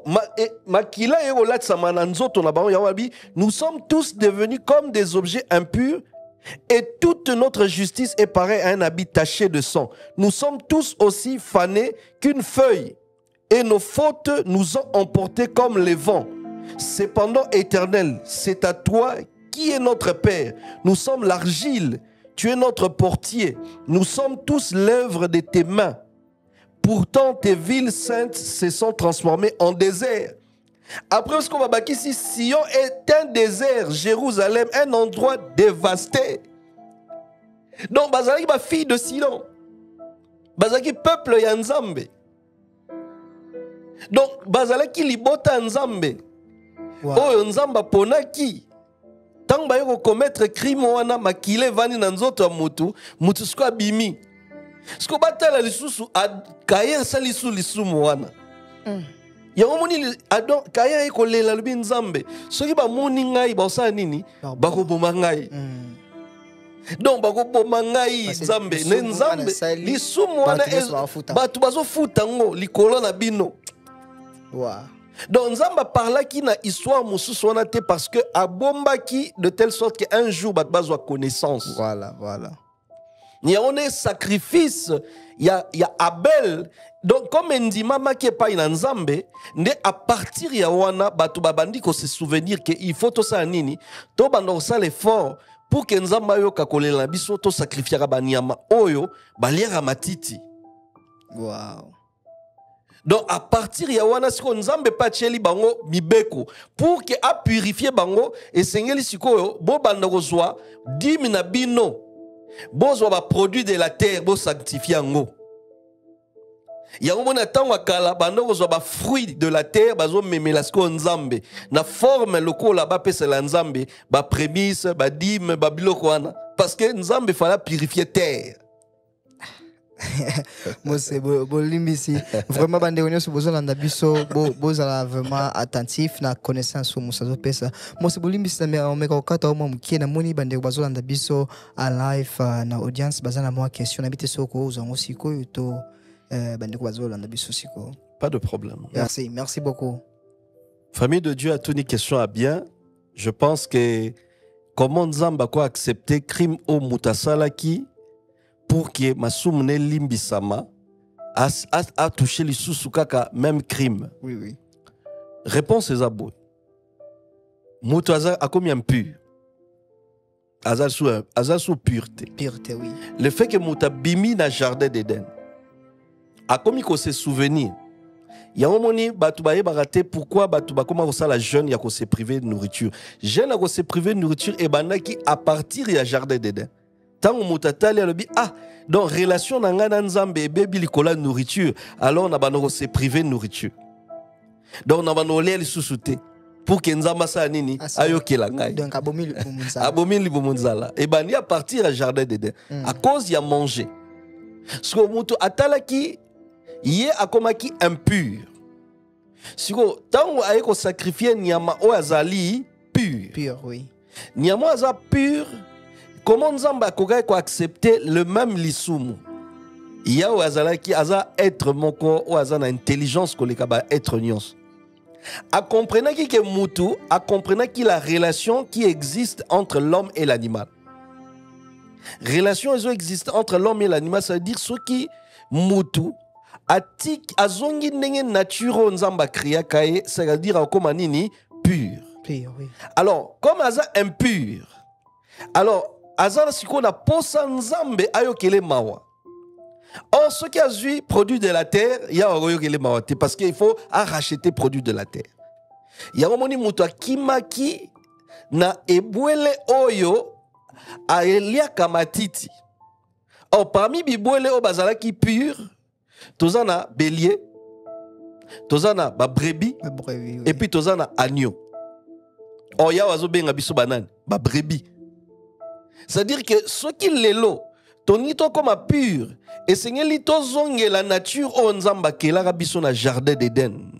Speaker 3: makila erolatsa na nzoto na bango yawabi, nous sommes tous devenus comme des objets impurs et toute notre justice est pareille à un habit taché de sang. Nous sommes tous aussi fanés qu'une feuille et nos fautes nous ont emportés comme les vents. Cependant, Éternel, c'est à toi qui est notre Père. Nous sommes l'argile, tu es notre portier. Nous sommes tous l'œuvre de tes mains. Pourtant, tes villes saintes se sont transformées en désert. Après ce qu'on va bâtir ici, Sion est un désert, Jérusalem, un endroit dévasté. Donc, Bazali, ma fille de Sion. Bazali, peuple Yanzambe. Donc bazalaki libota nzambe
Speaker 2: Wow.
Speaker 3: oyo nzamba ponaki tango bayo commettre crime wana makile vani na nzoto ya mutu siko abimi siko batala lisusu kaya asali su lisumu wana yango moni kaya ekolela lobi nzambe soki bamoni ngai baosala nini bakoboma ngai donc bakoboma ngai nzambe ne nzambe lisumu wana bato bazofuta ngo likolo na bino.
Speaker 2: Wow.
Speaker 3: Donc nzamba parlaki na histoire mosusu wana te parce que abombaki de telle sorte que un jour bato bazwa connaissance.
Speaker 2: Voilà, voilà.
Speaker 3: Il y a un sacrifice, il y a Abel. Donc comme ndima maki epai na nzambe nde à partir ya wana bato babandi ko se souvenir que il faut to sa nini to bando sa l'effort pour que nzamba yo kakolela biso to sacrifiera banyama oyo baliera matiti.
Speaker 2: Wow.
Speaker 3: Donc à partir ya wana siko nzambe pa cheli bango mibeko pour que a purifier bango et sengeli sikoyo bo banda kozwa dimi na bino bozwa ba produit de la terre bo sanctifier ngo. Yango mona tango kala banda kozwa ba fruit de la terre bazo memela siko nzambe na forme lokola ba pesa la nzambe ba prémisse ba dime ba biloko wana parce que nzambe fala purifier terre.
Speaker 2: Moi c'est bolimbisi vraiment bande on se besoin landa biso bozala vraiment attentif na connaissance au musazo pesa moi c'est bolimbisi na on meka okata au mukie na moni bande bazo landa biso en live na audience bazana moi question habite soko uzango siko to bande bazo landa biso siko.
Speaker 3: Pas de problème.
Speaker 2: Merci beaucoup.
Speaker 3: Famille de Dieu a tenu question à bien. Je pense que comment nzamba ko accepter crime au mutasala qui pour que Masumne Limbisama a touché les sous-kaka même crime.
Speaker 2: Oui, oui.
Speaker 3: Réponse est abou. Moutaza a combien impur? Azal sous pureté.
Speaker 2: Pureté, oui.
Speaker 3: Le fait que Mouta bimi na jardin d'Éden. A commis qu'on se souvenir. Il y a un moment où baraté pourquoi batuba comment ça la jeune y a qu'on se privé de nourriture. Jeune a qu'on se privé de nourriture et banaki à partir du jardin d'Éden. Tant que Moutatali a le dit, donc relation n'a nzambe et bébé likola nourriture, alors on a bano se privé de nourriture. Donc on a bano les sous-souté pour que nzamba sa nini ayoke la ngai.
Speaker 2: Donc abomil bumunzala.
Speaker 3: Abomil bumunzala. Et bani à partir du jardin d'Éden à cause il a mangé. Ce que muto atalaki yé akomaki impur. Siko tant ayeko sacrifier nyama o azali pur.
Speaker 2: Pur, oui.
Speaker 3: Nyama aza pur. Comment Nzamba kogai ko accepter le même lisumu? Il y a ou azala qui aza être moko ou azana intelligence ko lekaba être nyons. A comprendre qui que mutu, a comprendre qui la relation qui existe entre l'homme et l'animal. Relation existe entre l'homme et l'animal, ça veut dire ce qui mutu atik azongi ndenge nature Nzamba kriya kae, ça veut dire comme nini pur.
Speaker 2: Pur, oui.
Speaker 3: Alors, comme aza impur. Alors azala siko na posa nzambe ayokele mawa. Or, ce qui a vu produit de la terre, il y a ayokele mawa te parce qu'il faut racheter produit de la terre. Il y a un mutu kimaki na ebwele oyo a elia kamatiti. Or, parmi bibwele o bazala ki pur, tozana bélier, tozana ba brebis,
Speaker 2: Oui.
Speaker 3: et puis tozana agneau. Or, ya wazo benga biso banane, ba brebis. C'est-à-dire que ce qui est là, ton ito comme pur, et c'est que zonge la nature on nzamba kela biso na jardin d'Éden.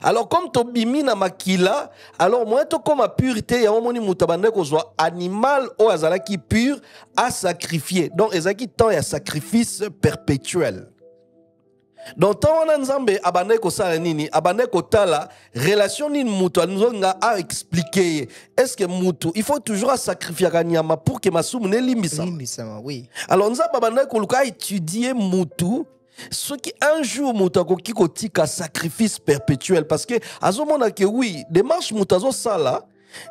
Speaker 3: Alors comme to bimi na makila, alors moi to comme pureté ya omoni mutabande ko zo animal o azala ki pur à sacrifier. Donc ezaki temps ya sacrifice perpétuel. Donc tant on nzambe abane ko sala nini, abane ko tala relation ni mutu nzonga a expliquer. Est-ce que mutu il faut toujours sacrifier kanyama pour que masumu ne limbisa.
Speaker 2: Limbisa, oui.
Speaker 3: Alors nzamba abane ko luka étudier mutu ce qui un jour mutu ko kiko tika sacrifice perpétuel parce que azomona que oui, démarche mutu azo sala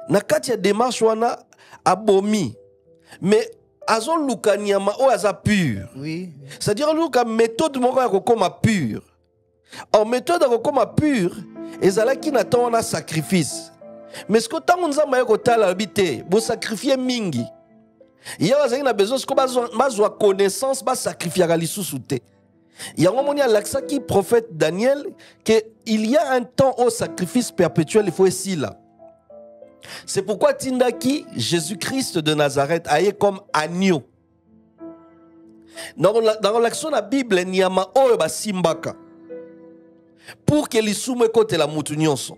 Speaker 3: na kati ya démarche wana abomi. Mais azon luka nyama o aza pur.
Speaker 2: Oui.
Speaker 3: C'est-à-dire luka méthode moko ya kokoma pur. En méthode ya kokoma pur, ezalaki na temps na sacrifice. Mais ce que tant nzamba ya kotala habité, bo sacrifier mingi. Il y a na besoin ce que bazwa connaissance ba sacrifier lisusu te. Il y a un moment qui prophète Daniel qu'il y a un temps au sacrifice perpétuel, il faut ici là. C'est pourquoi Tindaki, Jésus-Christ de Nazareth, a comme agneau. Dans l'action de la Bible, il y a un simbaka. Pour que les soumis côté la moutounionso.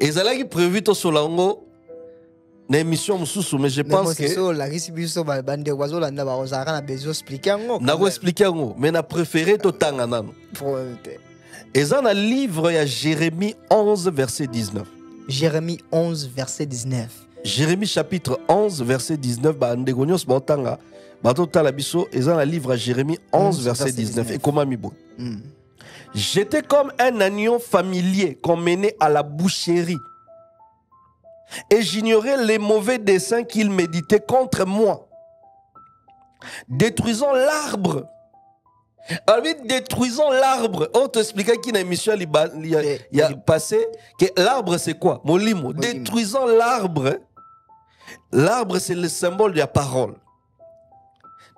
Speaker 3: Et ça là qui prévu tout sur l'ango. L'émission moussou, mais je pense que.
Speaker 2: La récipition bande oiseaux là, n'a pas besoin d'expliquer.
Speaker 3: N'a pas expliqué mais n'a préféré tout temps Et ça dans le livre il y a Jérémie 11 verset 19.
Speaker 2: Jérémie 11 verset 19.
Speaker 3: Jérémie chapitre 11 verset 19 ba ndegonios ba tanga ba tota la biso et ça dans le livre à Jérémie 11 verset 19 et comment mi bon. J'étais comme un agneau familier qu'on menait à la boucherie. Et j'ignorais les mauvais desseins qu'il méditait contre moi. Détruisant l'arbre. Alors, détruisant l'arbre. On t'expliquait qu'il y a une émission il y a passé que l'arbre c'est quoi? Molimo. Détruisant l'arbre. L'arbre c'est le symbole de la parole.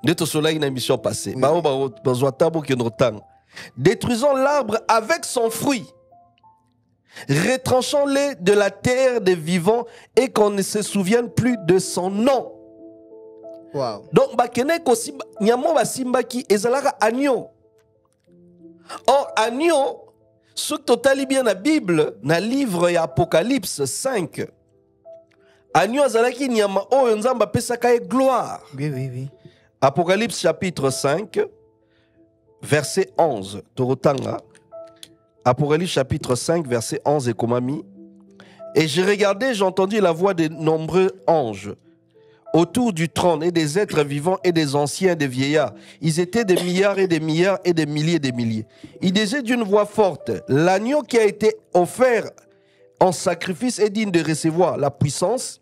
Speaker 3: Notre soleil une émission passée. Détruisant l'arbre avec son fruit. Retranchant-les de la terre des vivants et qu'on ne se souvienne plus de son nom.
Speaker 2: Wow.
Speaker 3: Donc, bakenek aussi, nyamo basimbaki ezalara agneau. Or, agneau, ce que totali bien la Bible, dans le livre et Apocalypse 5, agneau azalaki nyama o nzamba pesaka gloire.
Speaker 2: Oui, oui, oui.
Speaker 3: Apocalypse chapitre 5, verset 11. Torotanga. Apocalypse chapitre 5, verset 11 et Komami. Et j'ai regardé, j'ai entendu la voix de nombreux anges autour du trône et des êtres vivants et des anciens et des vieillards. Ils étaient des milliards et des milliards et des milliers et des milliers. Ils disaient d'une voix forte, l'agneau qui a été offert en sacrifice est digne de recevoir la puissance,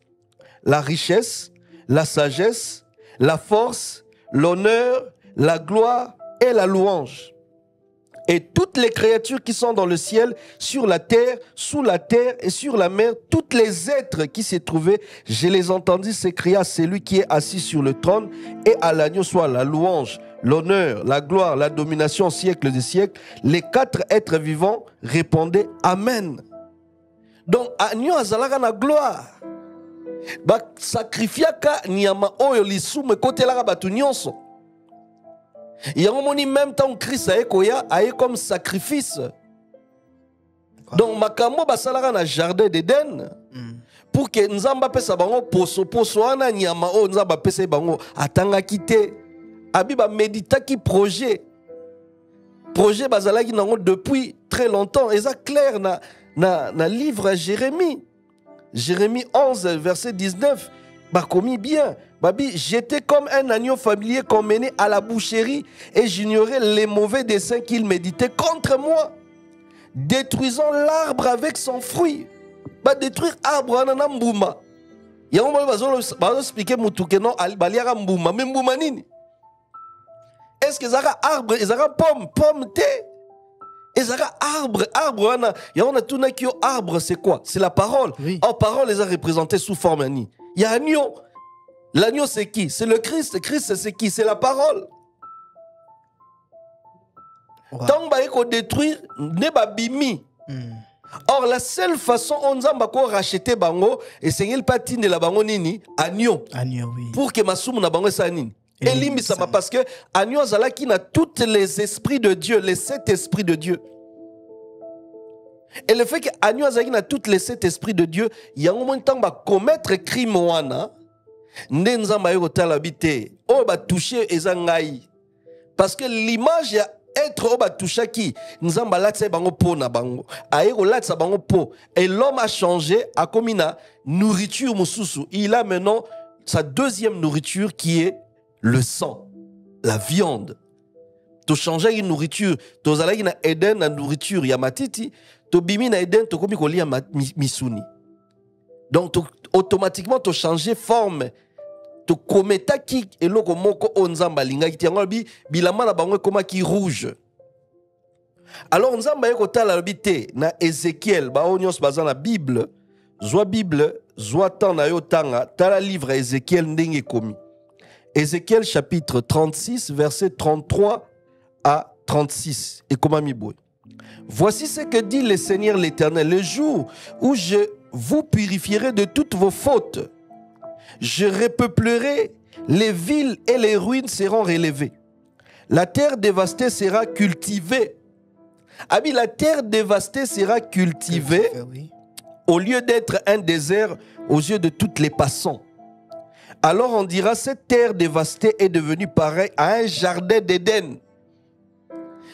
Speaker 3: la richesse, la sagesse, la force, l'honneur, la gloire et la louange. Et toutes les créatures qui sont dans le ciel, sur la terre, sous la terre et sur la mer, tous les êtres qui s'y trouvaient, je les entendis s'écrier à celui qui est assis sur le trône et à l'agneau soit la louange, l'honneur, la gloire, la domination au siècle des siècles. Les quatre êtres vivants répondaient Amen. Donc, agneau azalaka na gloire. Ba sacrifiaka nyama oyo lisume kote la batu nyonso. Il y a un moment même temps Christ a eu comme sacrifice. Donc makambo basalara na jardin d'Éden pour que nzamba pesa bango poso ana nyama o nzamba pesa bango atanga kité abi ba médita ki projet bazalaki nango depuis très longtemps et ça clair na livre Jérémie 11 verset 19 bah commis bien. Babi, j'étais comme un agneau familier qu'on menait à la boucherie et j'ignorais les mauvais desseins qu'il méditait contre moi, détruisant l'arbre avec son fruit. Bah détruire arbre anana mbouma. Il y a un moment où expliquer mutuke non baliara mbouma, mais mbouma nini? Est-ce que zara arbre et zara pomme thé? Et zara arbre ana. Il y a un tout qui arbre c'est quoi? C'est la parole.
Speaker 2: Oui.
Speaker 3: En parole les a représentés sous forme ani. Il y a agneau. L'agneau, c'est qui? C'est le Christ. Christ, c'est qui? C'est la parole.
Speaker 2: Wow.
Speaker 3: Tant qu'on détruire, ne ba bimi. Or, la seule façon on a racheter bango, et c'est qu'il patine de la bango nini, agneau.
Speaker 2: Agneau, oui.
Speaker 3: Pour que ma soum na bango sa nini. Et limite ça parce que agneau zala qui n'a tous les esprits de Dieu, les 7 esprits de Dieu. Et le fait que agneau zala qui n'a tous les 7 esprits de Dieu, il y a un moment temps va commettre crime wana. Nenzamba yotala bité o ba toucher ezangai parce que l'image ya être o ba toucha qui nzamba latsa bango po na bango aero latsa bango po et l'homme a changé a comme na nourriture mususu il a maintenant sa deuxième nourriture qui est le sang la viande to changer une nourriture to zalaki na Eden na nourriture ya matiti to bimi na Eden to komi kolia misuni. Donc, automatiquement, tu changes forme. Tu kometa ki eloko moko onzamba linga ki tiango bi bilama na bango koma ki rouge. Alors nzamba yeko tala bité na Ézéchiel ba onyos baza na Bible, zwa tan na yo tanga tala livre Ézéchiel ndenge komi. Ézéchiel chapitre 36 verset 33 à 36. Et comment miboué. Voici ce que dit le Seigneur l'Éternel. Le jour où je vous purifierai de toutes vos fautes, je repeuplerai les villes et les ruines seront relevées. La terre dévastée sera cultivée. Abi, la terre dévastée sera cultivée
Speaker 2: Oui.
Speaker 3: au lieu d'être un désert aux yeux de toutes les passants. Alors on dira, cette terre dévastée est devenue pareille à un jardin d'Éden.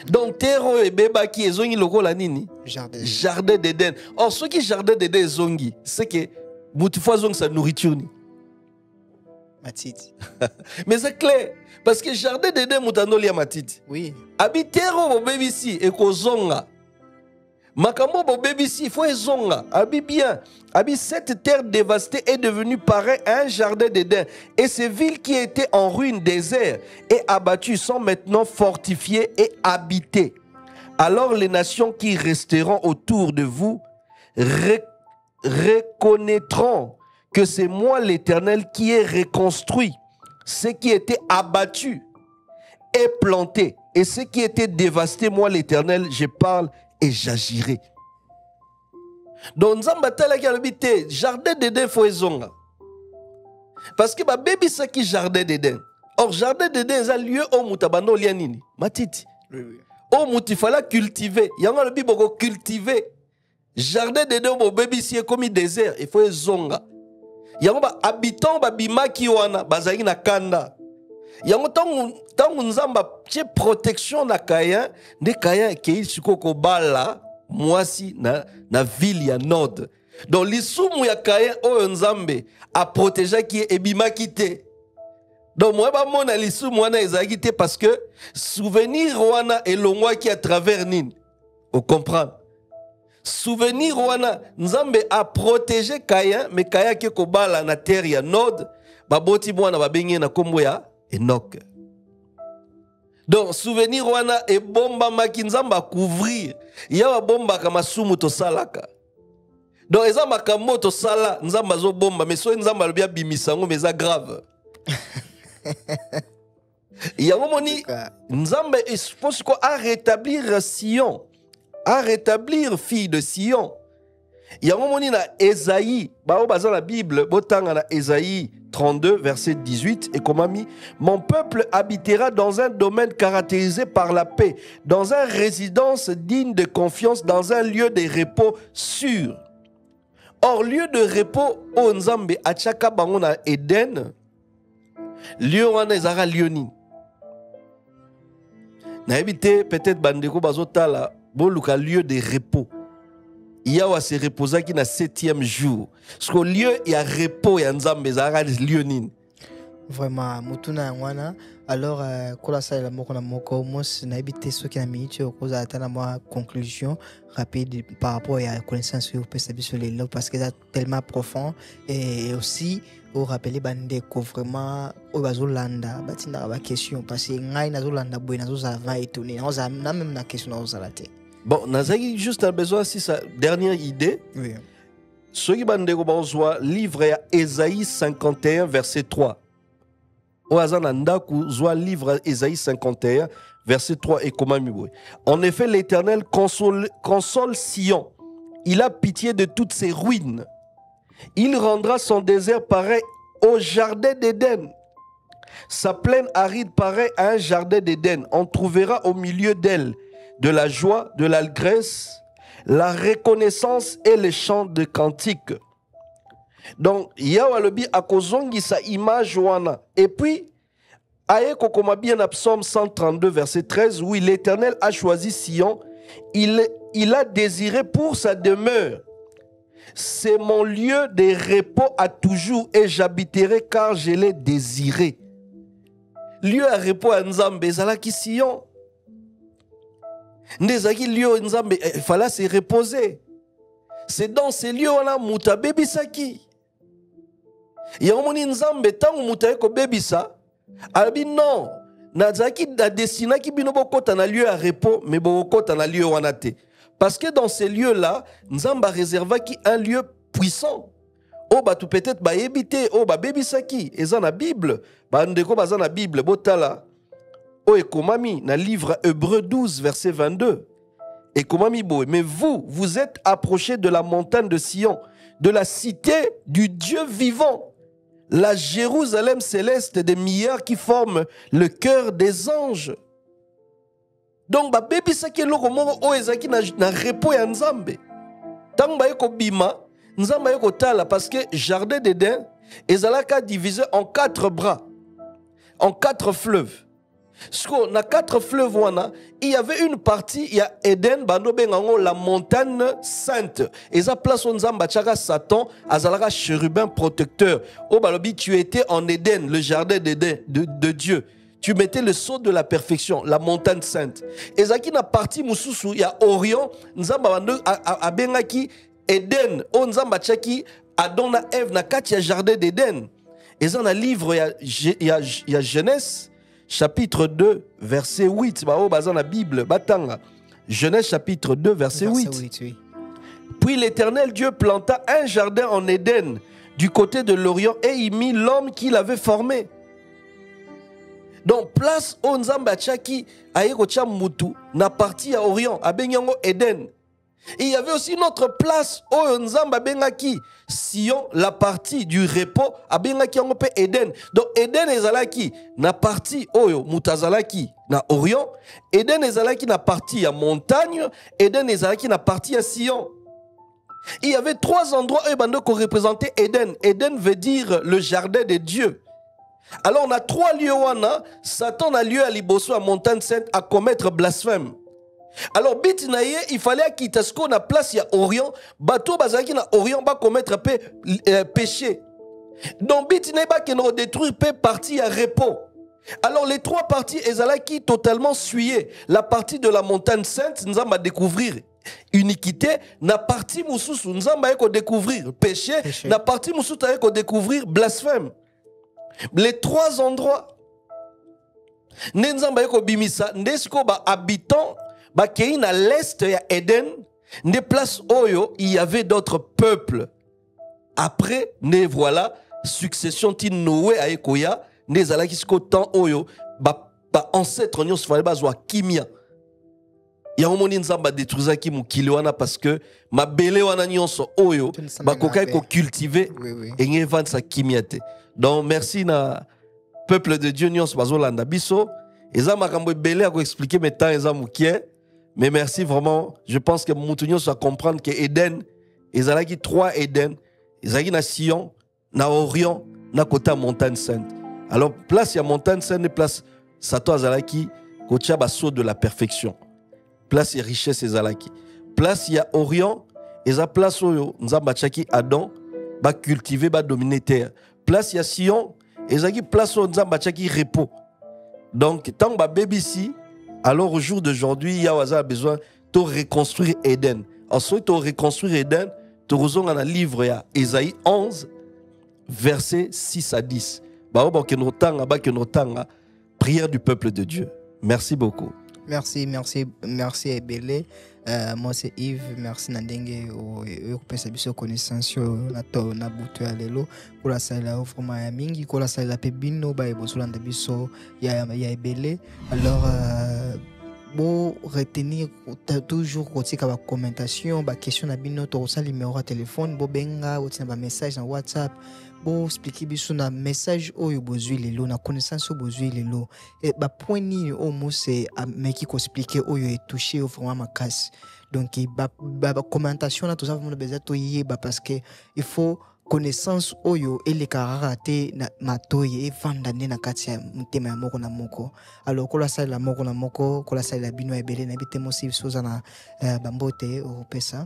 Speaker 3: Donc, terre et bébé qui est zongi logo la nini? Jardin d'Éden. Or, ce qui jardin d'Éden est zongi, c'est que Moutifwa zong sa nourriture ni.
Speaker 2: Matiti.
Speaker 3: Mais c'est clair. Parce que jardin d'Éden moutano lia matiti.
Speaker 2: Oui.
Speaker 3: Abi terre au bébé ici et ko zonga. Makambo bo bébé ici, il faut zonga. Abi bien. Abi, cette terre dévastée est devenue pareille à un jardin d'Éden. Et ces villes qui étaient en ruine, désert et abattues sont maintenant fortifiées et habitées. Alors les nations qui resteront autour de vous reconnaîtront que c'est moi l'Éternel qui ai reconstruit ce qui était abattu et planté. Et ce qui était dévasté, moi l'Éternel, je parle et j'agirai. Donc, Nzamba talaki alobite jardin d'Éden faut ezonga. Parce que ba baby ça qui jardin d'Éden. Or jardin d'Éden c'est un lieu où mutabano lianini. Matiti.
Speaker 2: Oui, oui.
Speaker 3: Où mutifala cultiver. Yango le biboko cultiver. Jardin d'Éden bo baby si comme désert, il faut ezonga. Yango ba habitant ba bimaki wana bazali na kanda. Yango tangu Nzamba tche protection na kaya, ne kaya ke sukoko bala. Mwasi na ville ya nord. Donc lisumu ya kaya oyo Nzambe a protégé qui est ebima kité. Donc moi ba mona lisumu wana ezaki te parce que souvenir wana elongwa qui à travers nini. Vous comprenez? Souvenir wana Nzambe a protégé kaya mais kaya ke ko bala na terre ya nord baboti mwana babengi na kombo ya Enoch. Donc, souvenir wana e bomba maki Nzamba couvrir. Yawa bomba kama sumu to salaka. Donc, eza makambo to sala Nzamba zo bomba. Mais so Nzamba lobia bimisango mais ça grave. Yawa moni Nzamba est supposé à rétablir Sion. À rétablir fille de Sion. Yawa moni na Esaïe. Bao baza la Bible. Botanga na Esaïe 32, verset 18, et comme ami, mon peuple habitera dans un domaine caractérisé par la paix, dans une résidence digne de confiance, dans un lieu de repos sûr. Or, lieu de repos, au Nzambe, à Tchaka Bangona Eden, lieu wana ezara lioni. Na habité peut-être bandeko bazotala, boluka lieu de repos. Yawa se reposa qui na 7e jour. Parce qu'au lieu il y a repos ya Nzambe zara lieu nini.
Speaker 2: Vraiment mutuna ngwana alors kola ça la moko na moko mos na habité ce qui na minute ko za atana moi conclusion rapide par rapport à la connaissance sur sur les lots parce que c'est tellement profond et aussi au rappeler bandeko vraiment au bazolanda batina ba question parce que ngai nazolanda boy nazoza va étonner na même na question nazolala te.
Speaker 3: Bon, Nazaki juste a besoin si sa dernière idée.
Speaker 2: Oui.
Speaker 3: Ce qui bandeko bazwa livre ya Ésaïe 51 verset 3. Oazananda zwa livre Ésaïe 51 verset 3 et comment miboué. En effet, l'Éternel console Sion. Il a pitié de toutes ses ruines. Il rendra son désert pareil au jardin d'Éden. Sa plaine aride pareil à un jardin d'Éden. On trouvera au milieu d'elle de la joie, de l'allégresse, la reconnaissance et les chants de cantiques. Donc, Yahweh a kozongi sa image wana. Et puis, aye kokoma bien na Psaume 132 verset 13 où l'Éternel a choisi Sion, il a désiré pour sa demeure. C'est mon lieu de repos à toujours et j'habiterai car je l'ai désiré. Lieu à repos à Nzambe, ezalaki Sion. Ndezaki lieu Nzambe, il fallait se reposer. C'est dans ces lieux-là muta bebisaki. Yamoni Nzambe tangu muta ko bebisa, albi non, nazaki da destina ki bino bokota na lieu à repos, mais bokota na lieu wana te. Parce que dans ces lieux-là, Nzamba réserva qui un lieu puissant. Oh ba tu peut-être ba yebite, oh ba bebisaki, eza na Bible, ba ndeko baza na Bible, botala. O ekomami na livre Hébreux 12 verset 22. Ekomami boy, mais vous, vous êtes approchés de la montagne de Sion, de la cité du Dieu vivant, la Jérusalem céleste des milliards qui forment le cœur des anges. Donc ba bebi saki loko moko o ezaki na repos ya Nzambe. Tant ba yeko bima, Nzamba yeko tala parce que jardin d'Éden ezalaka divisé en 4 bras, en 4 fleuves. Parce na 4 fleuves wana, il y avait une partie, il y a Éden, bando bengango la montagne sainte. Et ça place on Nzamba tchaka Satan, azalaka chérubin protecteur. Oh balobi, tu étais en Éden, le jardin d'Éden de Dieu. Tu mettais le sceau de la perfection, la montagne sainte. Et zaki na partie mususu, il y a Orion, Nzamba bando a bengaki Éden, on Nzamba tchaki Adam na Ève na kati ya jardin d'Éden. Et ça na livre il y a Genèse chapitre 2 verset 8. Ba o bazan la Bible batanga. Genèse chapitre 2 verset 8.
Speaker 2: Oui.
Speaker 3: Puis l'Éternel Dieu planta un jardin en Éden du côté de l'Orient et y mit l'homme qu'il avait formé. Donc place au Nzamba tchaki ayeko tcha mutu na partie à Orient abenyango Éden. Et il y avait aussi une autre place où Nzamba bengaki Sion, la partie du repos abengaki yango pe Éden. Donc Éden ezalaki na partie oyo mutazalaki na Orient, Éden ezalaki na partie à montagne, Éden ezalaki na partie à Sion. Il y avait 3 endroits où qu'on représentait Éden. Éden veut dire le jardin de Dieu. Alors on a 3 lieux wana, Satan a lieu à liboso à montagne sainte à commettre blasphème. Alors bitinaye, il fallait quitter ce qu'on a place à Orient, bateau bazaki na Orient va commettre péché. Donc bitinaye ba que nous détruire pe partie à repos. Alors les 3 parties ezalaki totalement suyées. La partie de la montagne sainte, nous allons découvrir iniquité, na partie mususu nous allons découvrir péché, na partie mususu nous allons découvrir blasphème. Les 3 endroits nenzamba yeko bimisa ndesko ba habitants ba kei na l'est ya Éden, des places oyo il y avait d'autres peuples. Après ne voilà succession ti Noé a ekoya ne zalaki sko temps oyo ba ancêtre nyos fallait bazwa kimia. Ya omoni nzamba détruisaki mukili wana parce que ma belé wana nyonso oyo ba kokai ko cultiver et nge vendre sa kimia te. Donc merci na peuple de Dieu nyonso bazolanda biso. Eza makambo belé a ko expliquer mais temps eza mukie. Mais merci vraiment. Je pense que Moutounio doit comprendre que Éden, ils ont 3 Éden. Ils ont na Sion, na Orient, na côté montagne sainte. Alors place il y a montagne sainte et place Satan azalaki côté basso de la perfection. Place il y a richesse ezalaki. Place il y a Orient, ils ont place oyo nzamba tchaki Adam ba cultiver ba dominer terre. Place il y a Sion, ils ont place oyo nzamba tchaki repos. Donc tant ba BBC. Alors au jour d'aujourd'hui, Yahweh a besoin de reconstruire Éden. Ensuite, de reconstruire Éden, tu reçois dans le livre Ésaïe 11, versets 6 à 10. Prière du peuple de Dieu. Merci beaucoup.
Speaker 2: Merci Ebele. Moi c'est Yves, merci Nandenge au pesa biso connaissance na butu ya lelo pour la sala vraiment ya mingi pour la sala pebino ba ebozolanda biso ya Ebele. Alors bon retenir toujours kotika ba commentation ba question na bino to sa numéro de téléphone bo benga ou tina ba message na WhatsApp. Bon expliquer biso na message oyo bozwi lelo na connaissance oyo bozwi lelo et ba point ni au mot c'est meki ko expliquer oyo est touché vraiment makasi. Donc ba commentation na tout ça vraiment besoin to yeba parce que il faut connaissance oyo et les karaté na matoye et vandane na kati ya mutema ya moko na moko. Alors ko la sala moko na moko ko la sala bino Ebele na bitemo si soza na bambote au pesa.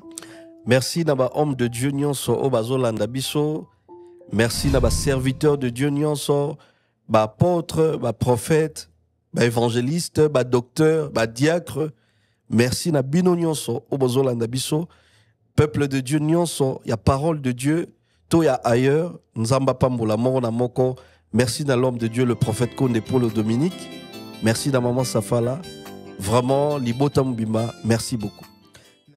Speaker 3: Merci na ba homme de Dieu nyonso o bazolanda biso. Merci na ba serviteur de Dieu nyonso, ba apôtre, ba prophète, ba évangéliste, ba docteur, ba diacre. Merci na bino nyonso o bazolanda biso. Peuple de Dieu nyonso, ya parole de Dieu, to ya ailleurs, nzamba pambola moko na moko. Merci na l'homme de Dieu le prophète Konde Paul Dominique. Merci na maman Safala. Vraiment libota mbima, merci beaucoup.